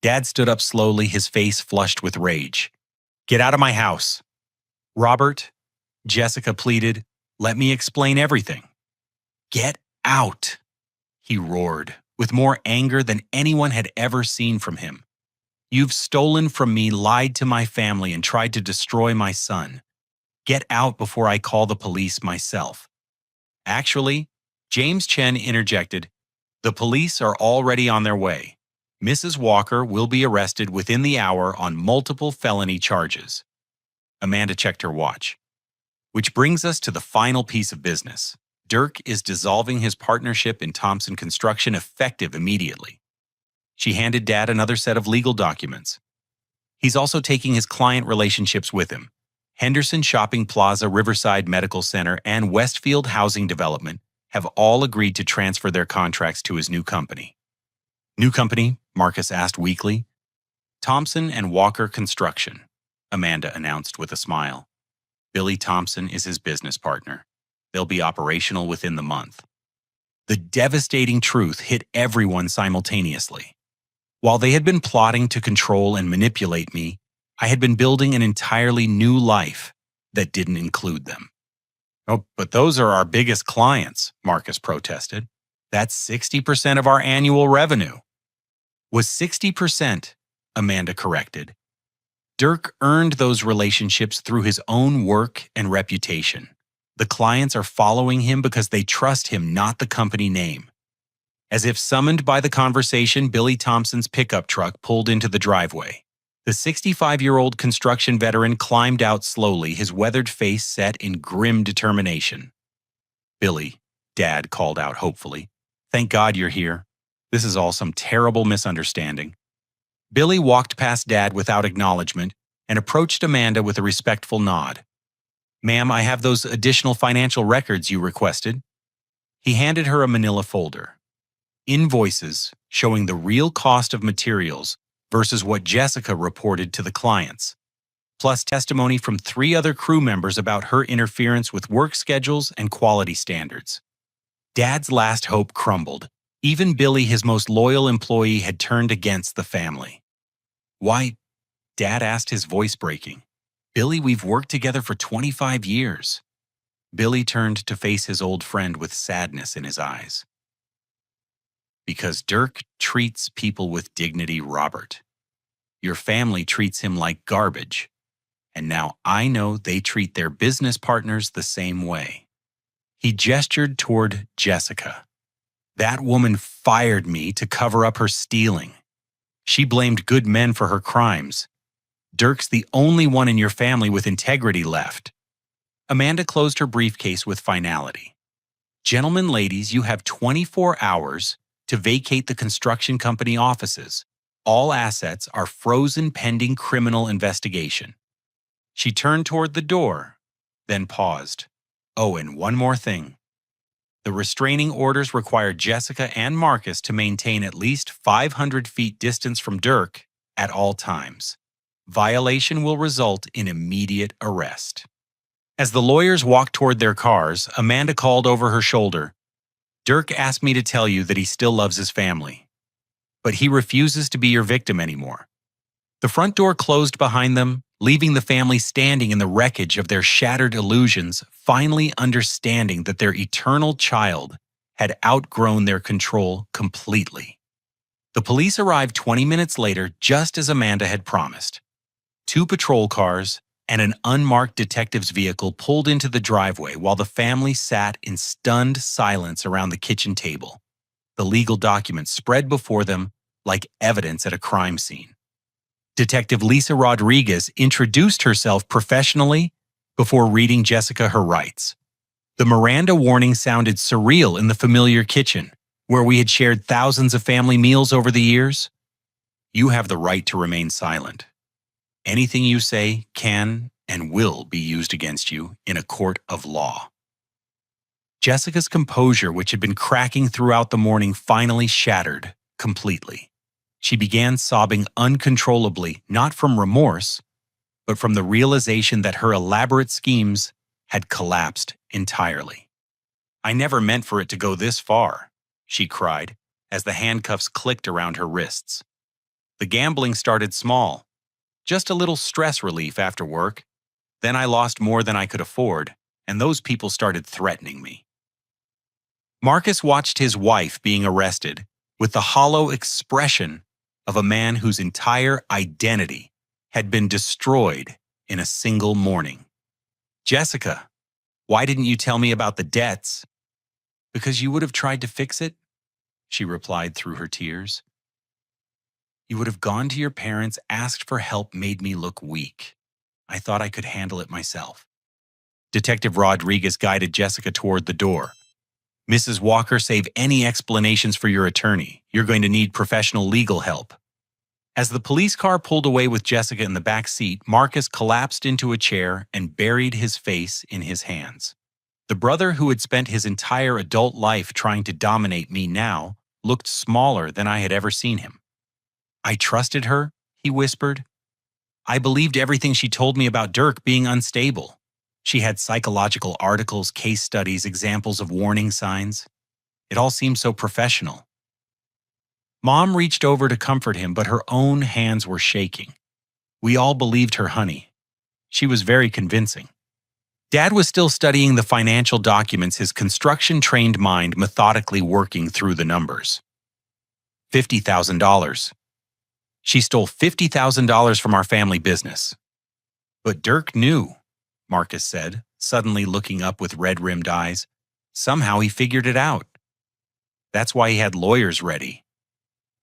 Dad stood up slowly, his face flushed with rage. "Get out of my house." "Robert," Jessica pleaded, "let me explain everything." "Get out," he roared, with more anger than anyone had ever seen from him. "You've stolen from me, lied to my family, and tried to destroy my son. Get out before I call the police myself." Actually, James Chen interjected, "The police are already on their way. Mrs. Walker will be arrested within the hour on multiple felony charges." Amanda checked her watch. "Which brings us to the final piece of business. Dirk is dissolving his partnership in Thompson Construction effective immediately." She handed Dad another set of legal documents. "He's also taking his client relationships with him. Henderson Shopping Plaza, Riverside Medical Center, and Westfield Housing Development have all agreed to transfer their contracts to his new company." "New company?" Marcus asked weakly. "Thompson and Walker Construction," Amanda announced with a smile. "Billy Thompson is his business partner. They'll be operational within the month." The devastating truth hit everyone simultaneously. While they had been plotting to control and manipulate me, I had been building an entirely new life that didn't include them. "Oh, but those are our biggest clients," Marcus protested. "That's 60% of our annual revenue." "Was 60%, Amanda corrected. "Dirk earned those relationships through his own work and reputation. The clients are following him because they trust him, not the company name." As if summoned by the conversation, Billy Thompson's pickup truck pulled into the driveway. The 65-year-old construction veteran climbed out slowly, his weathered face set in grim determination. "Billy," Dad called out hopefully, "thank God you're here. This is all some terrible misunderstanding. Billy walked past Dad without acknowledgement and approached Amanda with a respectful nod. "Ma'am, I have those additional financial records you requested." He handed her a manila folder. Invoices showing the real cost of materials versus what Jessica reported to the clients, plus testimony from 3 other crew members about her interference with work schedules and quality standards. Dad's last hope crumbled. Even Billy, his most loyal employee, had turned against the family. "Why?" Dad asked, his voice breaking. "Billy, we've worked together for 25 years. Billy turned to face his old friend with sadness in his eyes. "Because Dirk treats people with dignity, Robert. Your family treats him like garbage. And now I know they treat their business partners the same way." He gestured toward Jessica. "That woman fired me to cover up her stealing. She blamed good men for her crimes. Dirk's the only one in your family with integrity left." Amanda closed her briefcase with finality. "Gentlemen, ladies, you have 24 hours to vacate the construction company offices. All assets are frozen pending criminal investigation." She turned toward the door, then paused. "Oh, and one more thing. The restraining orders require Jessica and Marcus to maintain at least 500 feet distance from Dirk at all times. Violation will result in immediate arrest." As the lawyers walked toward their cars, Amanda called over her shoulder, "Dirk asked me to tell you that he still loves his family, but he refuses to be your victim anymore." The front door closed behind them, leaving the family standing in the wreckage of their shattered illusions, finally understanding that their eternal child had outgrown their control completely. The police arrived 20 minutes later, just as Amanda had promised. 2 patrol cars and an unmarked detective's vehicle pulled into the driveway while the family sat in stunned silence around the kitchen table, the legal documents spread before them like evidence at a crime scene. Detective Lisa Rodriguez introduced herself professionally before reading Jessica her rights. The Miranda warning sounded surreal in the familiar kitchen, where we had shared thousands of family meals over the years. "You have the right to remain silent. Anything you say can and will be used against you in a court of law." Jessica's composure, which had been cracking throughout the morning, finally shattered completely. She began sobbing uncontrollably, not from remorse, but from the realization that her elaborate schemes had collapsed entirely. "I never meant for it to go this far," she cried, as the handcuffs clicked around her wrists. "The gambling started small, just a little stress relief after work. Then I lost more than I could afford, and those people started threatening me." Marcus watched his wife being arrested with the hollow expression of a man whose entire identity had been destroyed in a single morning. "Jessica, why didn't you tell me about the debts?" "Because you would have tried to fix it," she replied through her tears. "You would have gone to your parents, asked for help, made me look weak. I thought I could handle it myself." Detective Rodriguez guided Jessica toward the door. "Mrs. Walker, save any explanations for your attorney. You're going to need professional legal help." As the police car pulled away with Jessica in the back seat, Marcus collapsed into a chair and buried his face in his hands. The brother who had spent his entire adult life trying to dominate me now looked smaller than I had ever seen him. "I trusted her," he whispered. "I believed everything she told me about Dirk being unstable. She had psychological articles, case studies, examples of warning signs. It all seemed so professional." Mom reached over to comfort him, but her own hands were shaking. "We all believed her, honey. She was very convincing." Dad was still studying the financial documents, his construction-trained mind methodically working through the numbers. $50,000. She stole $50,000 from our family business. "But Dirk knew," Marcus said, suddenly looking up with red-rimmed eyes. "Somehow he figured it out. That's why he had lawyers ready."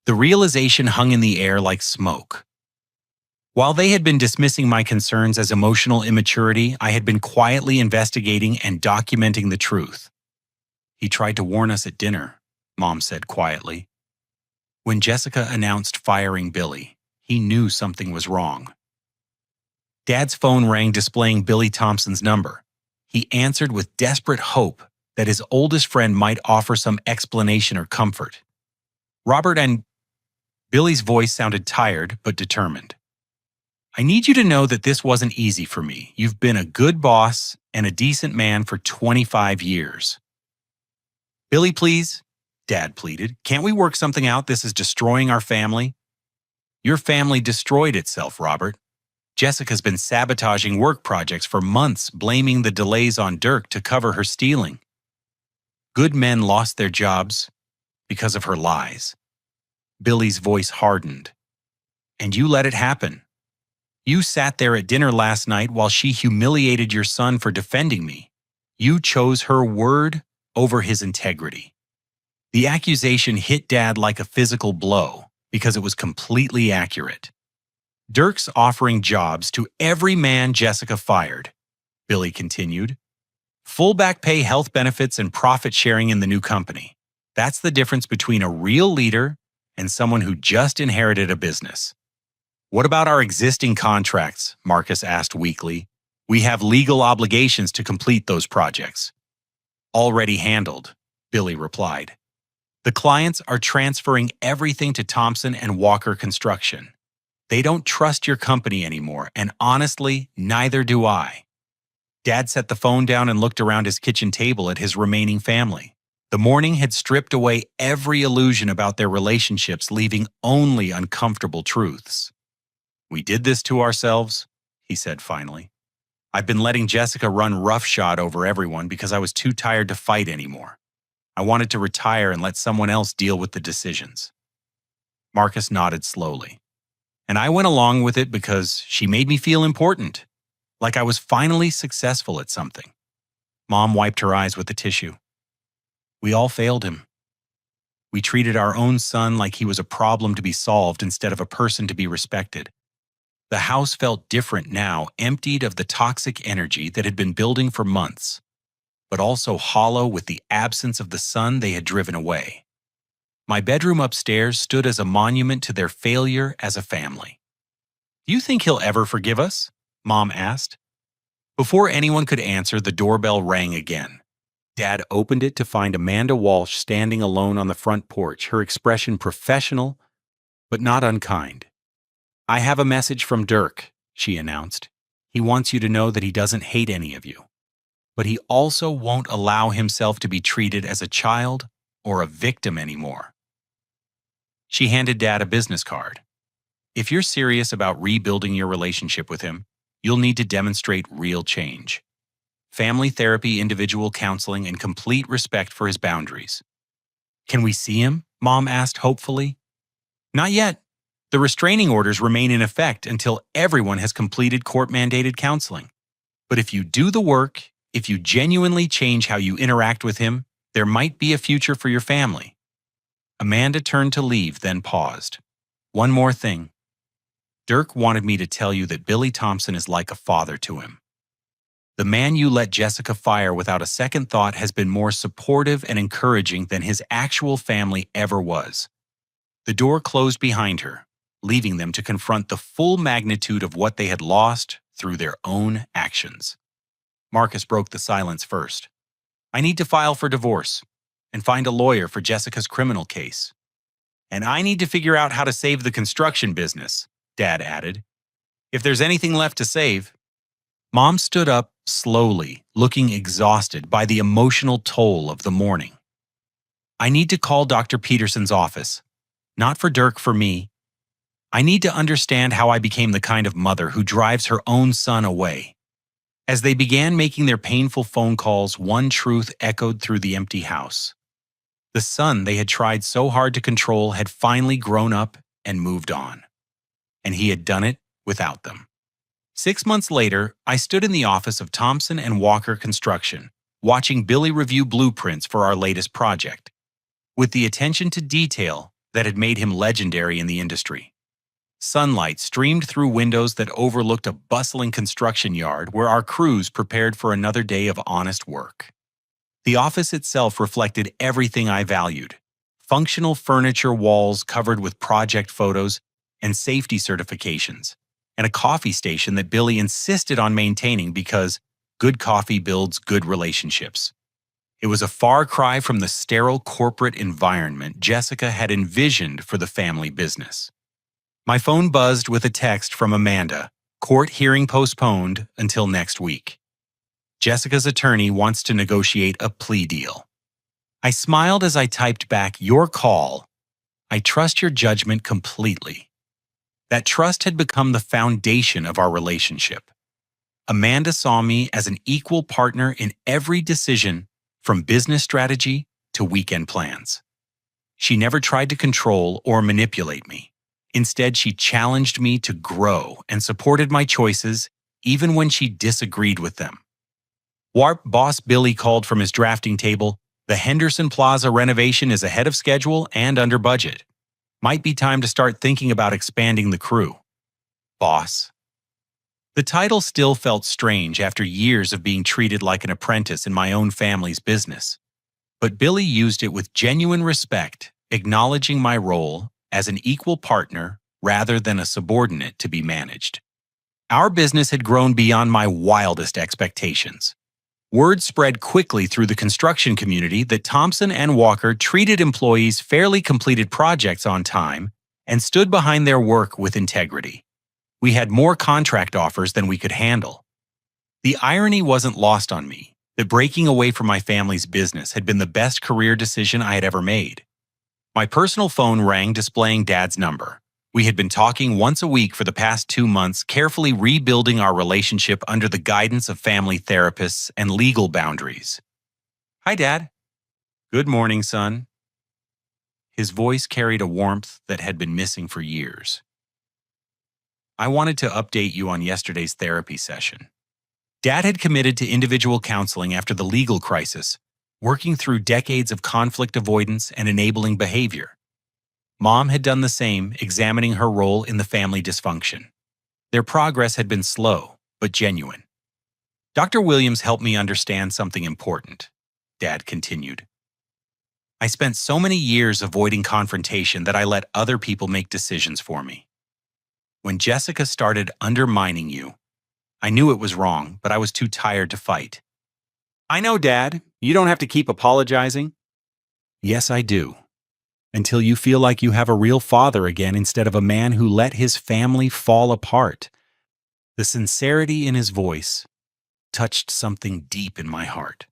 The realization hung in the air like smoke. While they had been dismissing my concerns as emotional immaturity, I had been quietly investigating and documenting the truth. "He tried to warn us at dinner," Mom said quietly. When Jessica announced firing Billy, he knew something was wrong. Dad's phone rang displaying Billy Thompson's number. He answered with desperate hope that his oldest friend might offer some explanation or comfort. Robert and Billy's voice sounded tired but determined. I need you to know that this wasn't easy for me. You've been a good boss and a decent man for 25 years. Billy, please, Dad pleaded. Can't we work something out? This is destroying our family. Your family destroyed itself, Robert. Jessica's been sabotaging work projects for months, blaming the delays on Dirk to cover her stealing. Good men lost their jobs because of her lies. Billy's voice hardened. And you let it happen. You sat there at dinner last night while she humiliated your son for defending me. You chose her word over his integrity. The accusation hit Dad like a physical blow because it was completely accurate. Dirk's offering jobs to every man Jessica fired, Billy continued. Full back pay, health benefits, and profit sharing in the new company. That's the difference between a real leader and someone who just inherited a business. What about our existing contracts? Marcus asked weakly. We have legal obligations to complete those projects. Already handled, Billy replied. The clients are transferring everything to Thompson and Walker Construction. They don't trust your company anymore, and honestly, neither do I. Dad set the phone down and looked around his kitchen table at his remaining family. The morning had stripped away every illusion about their relationships, leaving only uncomfortable truths. We did this to ourselves, he said finally. I've been letting Jessica run roughshod over everyone because I was too tired to fight anymore. I wanted to retire and let someone else deal with the decisions. Marcus nodded slowly. And I went along with it because she made me feel important, like I was finally successful at something. Mom wiped her eyes with the tissue. We all failed him. We treated our own son like he was a problem to be solved instead of a person to be respected. The house felt different now, emptied of the toxic energy that had been building for months, but also hollow with the absence of the son they had driven away. My bedroom upstairs stood as a monument to their failure as a family. Do you think he'll ever forgive us? Mom asked. Before anyone could answer, the doorbell rang again. Dad opened it to find Amanda Walsh standing alone on the front porch, her expression professional, but not unkind. I have a message from Dirk, she announced. He wants you to know that he doesn't hate any of you, but he also won't allow himself to be treated as a child or a victim anymore. She handed Dad a business card. If you're serious about rebuilding your relationship with him, you'll need to demonstrate real change. Family therapy, individual counseling, and complete respect for his boundaries. Can we see him? Mom asked hopefully. Not yet. The restraining orders remain in effect until everyone has completed court-mandated counseling. But if you do the work, if you genuinely change how you interact with him, there might be a future for your family. Amanda turned to leave, then paused. One more thing. Dirk wanted me to tell you that Billy Thompson is like a father to him. The man you let Jessica fire without a second thought has been more supportive and encouraging than his actual family ever was. The door closed behind her, leaving them to confront the full magnitude of what they had lost through their own actions. Marcus broke the silence first. I need to file for divorce and find a lawyer for Jessica's criminal case. And I need to figure out how to save the construction business, Dad added. If there's anything left to save. Mom stood up slowly, looking exhausted by the emotional toll of the morning. I need to call Dr. Peterson's office. Not for Dirk, for me. I need to understand how I became the kind of mother who drives her own son away. As they began making their painful phone calls, one truth echoed through the empty house. The son they had tried so hard to control had finally grown up and moved on. And he had done it without them. 6 months later, I stood in the office of Thompson and Walker Construction, watching Billy review blueprints for our latest project, with the attention to detail that had made him legendary in the industry. Sunlight streamed through windows that overlooked a bustling construction yard where our crews prepared for another day of honest work. The office itself reflected everything I valued: functional furniture walls covered with project photos and safety certifications, and a coffee station that Billy insisted on maintaining because good coffee builds good relationships. It was a far cry from the sterile corporate environment Jessica had envisioned for the family business. My phone buzzed with a text from Amanda, court hearing postponed until next week. Jessica's attorney wants to negotiate a plea deal. I smiled as I typed back, "Your call. I trust your judgment completely." That trust had become the foundation of our relationship. Amanda saw me as an equal partner in every decision, from business strategy to weekend plans. She never tried to control or manipulate me. Instead, she challenged me to grow and supported my choices even when she disagreed with them. Warp boss Billy called from his drafting table, "The Henderson Plaza renovation is ahead of schedule and under budget. Might be time to start thinking about expanding the crew." Boss. The title still felt strange after years of being treated like an apprentice in my own family's business. But Billy used it with genuine respect, acknowledging my role as an equal partner rather than a subordinate to be managed. Our business had grown beyond my wildest expectations. Word spread quickly through the construction community that Thompson and Walker treated employees' fairly completed projects on time and stood behind their work with integrity. We had more contract offers than we could handle. The irony wasn't lost on me that breaking away from my family's business had been the best career decision I had ever made. My personal phone rang displaying Dad's number. We had been talking once a week for the past 2 months, carefully rebuilding our relationship under the guidance of family therapists and legal boundaries. "Hi, Dad." "Good morning, son." His voice carried a warmth that had been missing for years. "I wanted to update you on yesterday's therapy session." Dad had committed to individual counseling after the legal crisis, working through decades of conflict avoidance and enabling behavior. Mom had done the same, examining her role in the family dysfunction. Their progress had been slow, but genuine. "Dr. Williams helped me understand something important," Dad continued. "I spent so many years avoiding confrontation that I let other people make decisions for me. When Jessica started undermining you, I knew it was wrong, but I was too tired to fight." "I know, Dad. You don't have to keep apologizing." "Yes, I do. Until you feel like you have a real father again instead of a man who let his family fall apart." The sincerity in his voice touched something deep in my heart.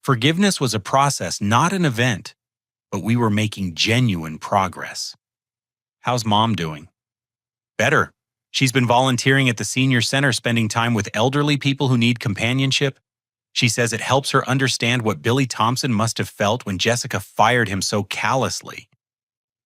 Forgiveness was a process, not an event, but we were making genuine progress. "How's Mom doing?" "Better. She's been volunteering at the senior center, spending time with elderly people who need companionship. She says it helps her understand what Billy Thompson must have felt when Jessica fired him so callously."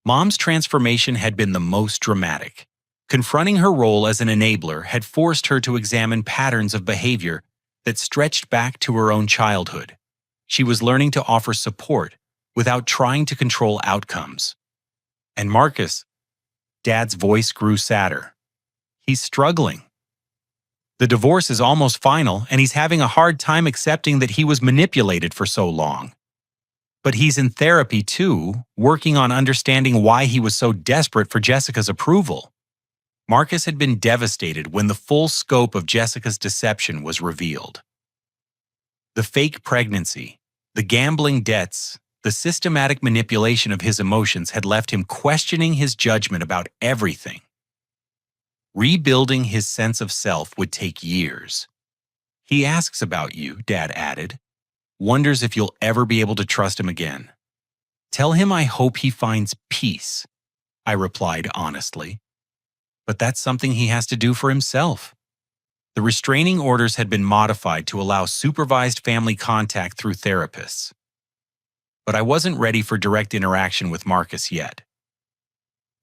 Mom's transformation had been the most dramatic. Confronting her role as an enabler had forced her to examine patterns of behavior that stretched back to her own childhood. She was learning to offer support without trying to control outcomes. "And Marcus," Dad's voice grew sadder, "he's struggling. The divorce is almost final, and he's having a hard time accepting that he was manipulated for so long. But he's in therapy too, working on understanding why he was so desperate for Jessica's approval." Marcus had been devastated when the full scope of Jessica's deception was revealed. The fake pregnancy, the gambling debts, the systematic manipulation of his emotions had left him questioning his judgment about everything. Rebuilding his sense of self would take years. "He asks about you," Dad added. "Wonders if you'll ever be able to trust him again." "Tell him I hope he finds peace," I replied honestly. "But that's something he has to do for himself." The restraining orders had been modified to allow supervised family contact through therapists. But I wasn't ready for direct interaction with Marcus yet.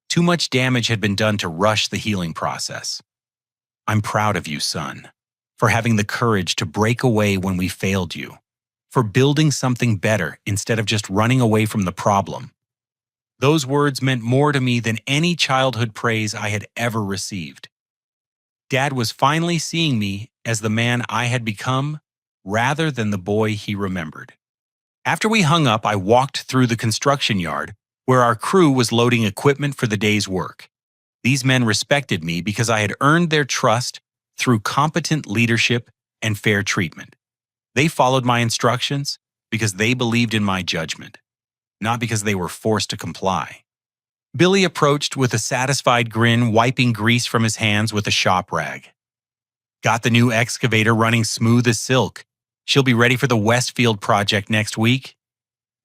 Too much damage had been done to rush the healing process. "I'm proud of you, son, for having the courage to break away when we failed you, for building something better instead of just running away from the problem." Those words meant more to me than any childhood praise I had ever received. Dad was finally seeing me as the man I had become rather than the boy he remembered. After we hung up, I walked through the construction yard, where our crew was loading equipment for the day's work. These men respected me because I had earned their trust through competent leadership and fair treatment. They followed my instructions because they believed in my judgment, not because they were forced to comply. Billy approached with a satisfied grin, wiping grease from his hands with a shop rag. Got the new excavator running smooth as silk. She'll be ready for the Westfield project next week.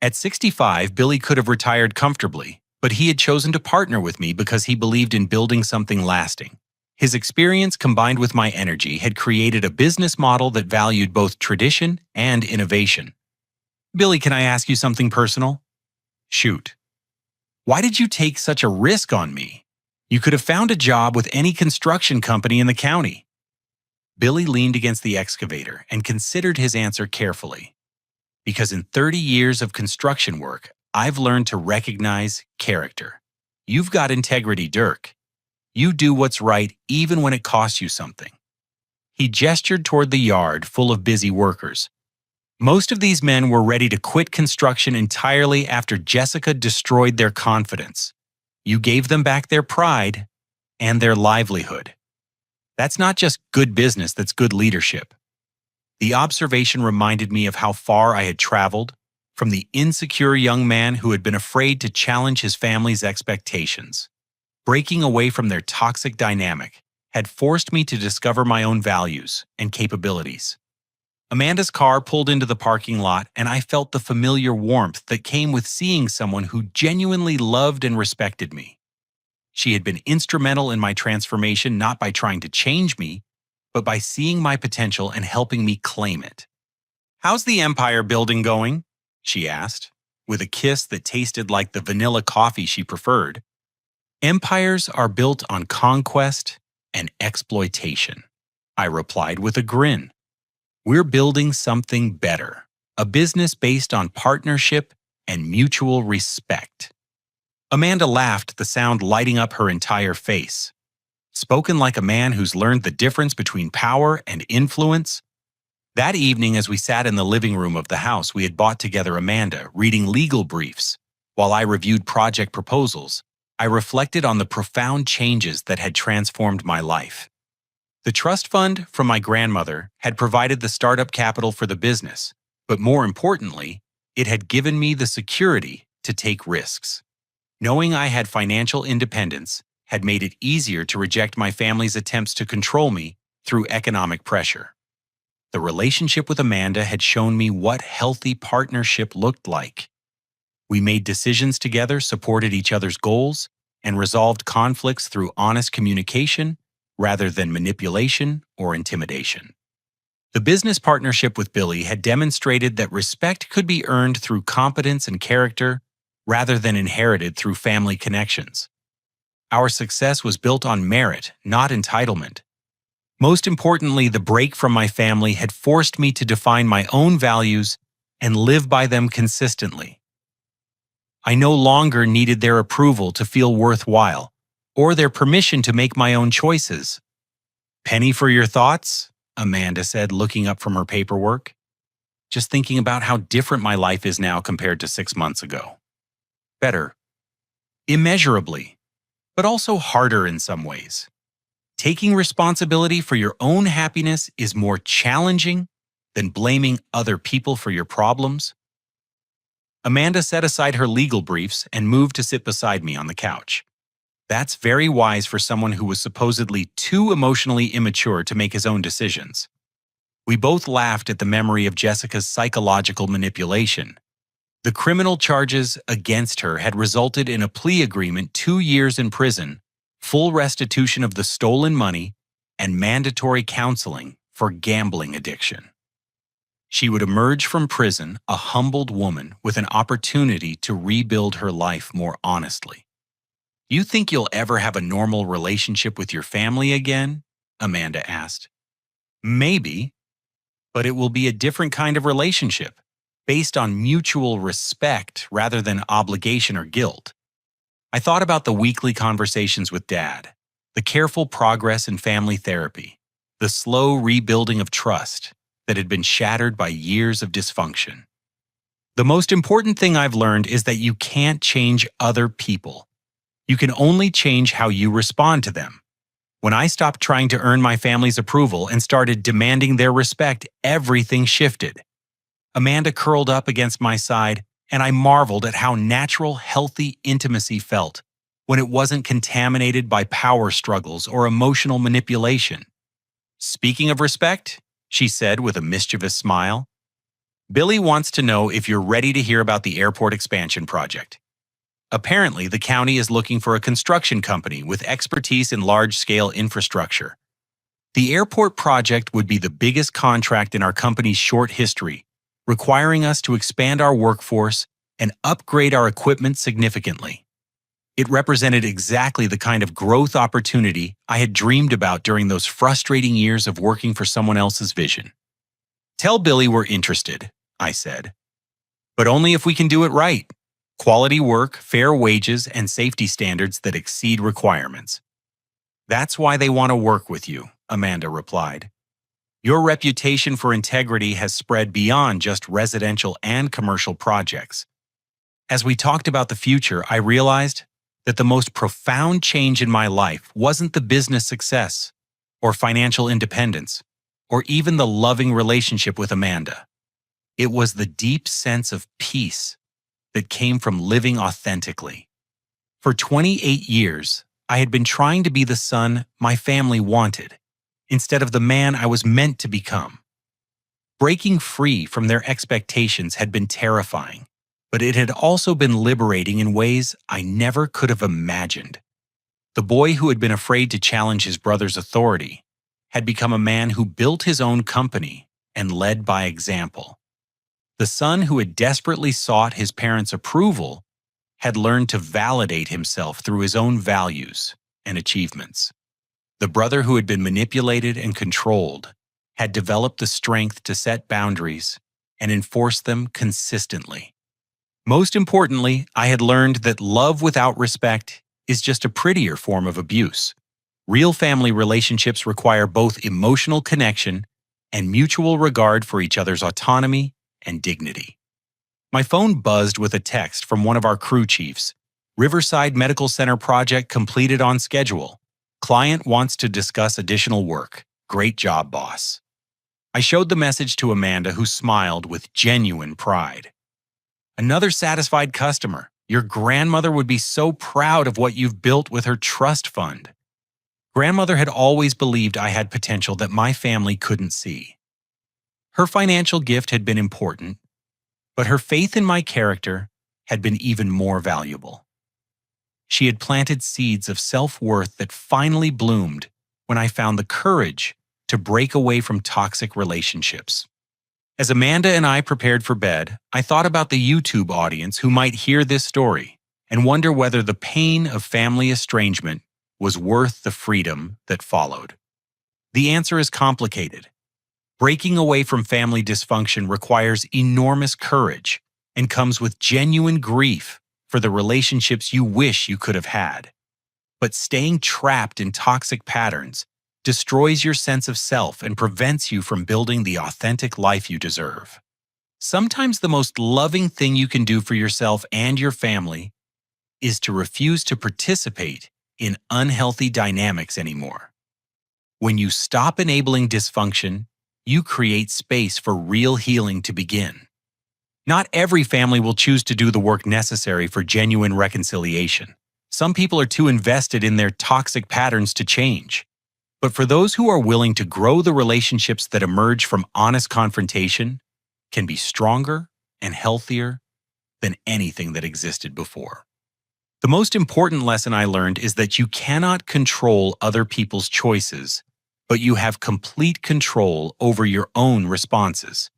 At 65, Billy could have retired comfortably, but he had chosen to partner with me because he believed in building something lasting. His experience combined with my energy had created a business model that valued both tradition and innovation. Billy, can I ask you something personal? Shoot. Why did you take such a risk on me? You could have found a job with any construction company in the county. Billy leaned against the excavator and considered his answer carefully. Because in 30 years of construction work, I've learned to recognize character. You've got integrity, Dirk. You do what's right even when it costs you something. He gestured toward the yard full of busy workers. Most of these men were ready to quit construction entirely after Jessica destroyed their confidence. You gave them back their pride and their livelihood. That's not just good business, that's good leadership. The observation reminded me of how far I had traveled, from the insecure young man who had been afraid to challenge his family's expectations. Breaking away from their toxic dynamic had forced me to discover my own values and capabilities. Amanda's car pulled into the parking lot, and I felt the familiar warmth that came with seeing someone who genuinely loved and respected me. She had been instrumental in my transformation not by trying to change me, but by seeing my potential and helping me claim it. "How's the empire building going?" she asked, with a kiss that tasted like the vanilla coffee she preferred. "Empires are built on conquest and exploitation," I replied with a grin. "We're building something better, a business based on partnership and mutual respect." Amanda laughed, the sound lighting up her entire face. Spoken like a man who's learned the difference between power and influence. That evening, as we sat in the living room of the house we had bought together, Amanda reading legal briefs, while I reviewed project proposals, I reflected on the profound changes that had transformed my life. The trust fund from my grandmother had provided the startup capital for the business, but more importantly, it had given me the security to take risks. Knowing I had financial independence had made it easier to reject my family's attempts to control me through economic pressure. The relationship with Amanda had shown me what healthy partnership looked like. We made decisions together, supported each other's goals, and resolved conflicts through honest communication rather than manipulation or intimidation. The business partnership with Billy had demonstrated that respect could be earned through competence and character rather than inherited through family connections. Our success was built on merit, not entitlement. Most importantly, the break from my family had forced me to define my own values and live by them consistently. I no longer needed their approval to feel worthwhile, or their permission to make my own choices. "Penny for your thoughts?" Amanda said, looking up from her paperwork. "Just thinking about how different my life is now compared to 6 months ago. Better. Immeasurably, but also harder in some ways. Taking responsibility for your own happiness is more challenging than blaming other people for your problems." Amanda set aside her legal briefs and moved to sit beside me on the couch. That's very wise for someone who was supposedly too emotionally immature to make his own decisions. We both laughed at the memory of Jessica's psychological manipulation. The criminal charges against her had resulted in a plea agreement, 2 years in prison, full restitution of the stolen money, and mandatory counseling for gambling addiction. She would emerge from prison a humbled woman with an opportunity to rebuild her life more honestly. "You think you'll ever have a normal relationship with your family again?" Amanda asked. "Maybe, but it will be a different kind of relationship, based on mutual respect rather than obligation or guilt." I thought about the weekly conversations with Dad, the careful progress in family therapy, the slow rebuilding of trust that had been shattered by years of dysfunction. The most important thing I've learned is that you can't change other people. You can only change how you respond to them. When I stopped trying to earn my family's approval and started demanding their respect, everything shifted. Amanda curled up against my side, and I marveled at how natural, healthy intimacy felt when it wasn't contaminated by power struggles or emotional manipulation. "Speaking of respect," she said with a mischievous smile, "Billy wants to know if you're ready to hear about the airport expansion project. Apparently, the county is looking for a construction company with expertise in large-scale infrastructure. The airport project would be the biggest contract in our company's short history, requiring us to expand our workforce and upgrade our equipment significantly. It represented exactly the kind of growth opportunity I had dreamed about during those frustrating years of working for someone else's vision. Tell Billy we're interested," I said. "But only if we can do it right. Quality work, fair wages, and safety standards that exceed requirements." "That's why they want to work with you," Amanda replied. "Your reputation for integrity has spread beyond just residential and commercial projects." As we talked about the future, I realized that the most profound change in my life wasn't the business success, or financial independence, or even the loving relationship with Amanda. It was the deep sense of peace that came from living authentically. For 28 years, I had been trying to be the son my family wanted, instead of the man I was meant to become. Breaking free from their expectations had been terrifying, but it had also been liberating in ways I never could have imagined. The boy who had been afraid to challenge his brother's authority had become a man who built his own company and led by example. The son who had desperately sought his parents' approval had learned to validate himself through his own values and achievements. The brother who had been manipulated and controlled had developed the strength to set boundaries and enforce them consistently. Most importantly, I had learned that love without respect is just a prettier form of abuse. Real family relationships require both emotional connection and mutual regard for each other's autonomy and dignity. My phone buzzed with a text from one of our crew chiefs. "Riverside Medical Center project completed on schedule. Client wants to discuss additional work. Great job, boss." I showed the message to Amanda, who smiled with genuine pride. "Another satisfied customer. Your grandmother would be so proud of what you've built with her trust fund." Grandmother had always believed I had potential that my family couldn't see. Her financial gift had been important, but her faith in my character had been even more valuable. She had planted seeds of self-worth that finally bloomed when I found the courage to break away from toxic relationships. As Amanda and I prepared for bed, I thought about the YouTube audience who might hear this story and wonder whether the pain of family estrangement was worth the freedom that followed. The answer is complicated. Breaking away from family dysfunction requires enormous courage and comes with genuine grief for the relationships you wish you could have had. But staying trapped in toxic patterns destroys your sense of self and prevents you from building the authentic life you deserve. Sometimes the most loving thing you can do for yourself and your family is to refuse to participate in unhealthy dynamics anymore. When you stop enabling dysfunction, you create space for real healing to begin. Not every family will choose to do the work necessary for genuine reconciliation. Some people are too invested in their toxic patterns to change. But for those who are willing to grow, the relationships that emerge from honest confrontation can be stronger and healthier than anything that existed before. The most important lesson I learned is that you cannot control other people's choices, but you have complete control over your own responses.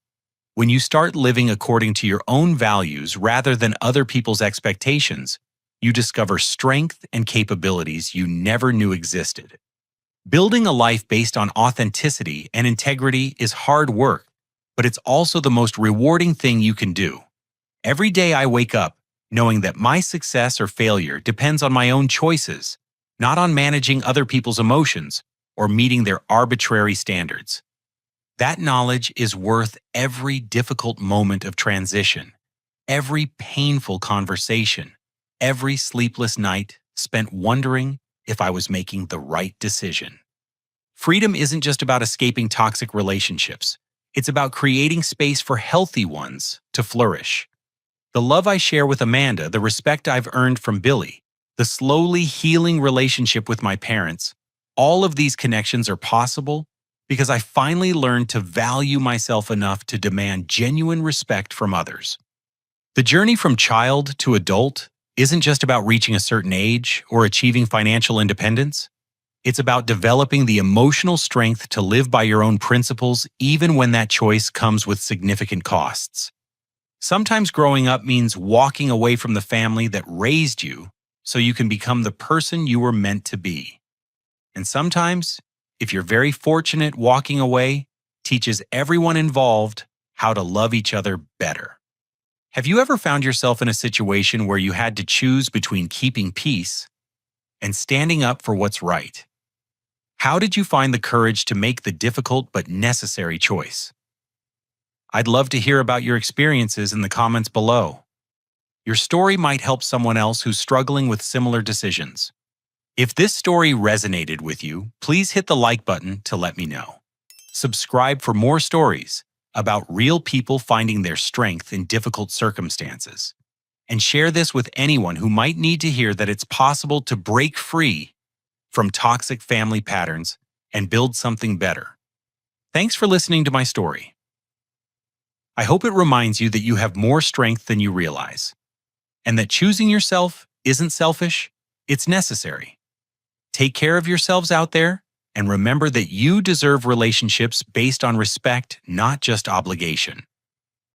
When you start living according to your own values rather than other people's expectations, you discover strength and capabilities you never knew existed. Building a life based on authenticity and integrity is hard work, but it's also the most rewarding thing you can do. Every day I wake up knowing that my success or failure depends on my own choices, not on managing other people's emotions or meeting their arbitrary standards. That knowledge is worth every difficult moment of transition, every painful conversation, every sleepless night spent wondering if I was making the right decision. Freedom isn't just about escaping toxic relationships. It's about creating space for healthy ones to flourish. The love I share with Amanda, the respect I've earned from Billy, the slowly healing relationship with my parents, all of these connections are possible because I finally learned to value myself enough to demand genuine respect from others. The journey from child to adult isn't just about reaching a certain age or achieving financial independence. It's about developing the emotional strength to live by your own principles even when that choice comes with significant costs. Sometimes growing up means walking away from the family that raised you so you can become the person you were meant to be. And sometimes, if you're very fortunate, walking away teaches everyone involved how to love each other better. Have you ever found yourself in a situation where you had to choose between keeping peace and standing up for what's right? How did you find the courage to make the difficult but necessary choice? I'd love to hear about your experiences in the comments below. Your story might help someone else who's struggling with similar decisions. If this story resonated with you, please hit the like button to let me know. Subscribe for more stories about real people finding their strength in difficult circumstances. And share this with anyone who might need to hear that it's possible to break free from toxic family patterns and build something better. Thanks for listening to my story. I hope it reminds you that you have more strength than you realize, and that choosing yourself isn't selfish, it's necessary. Take care of yourselves out there, and remember that you deserve relationships based on respect, not just obligation.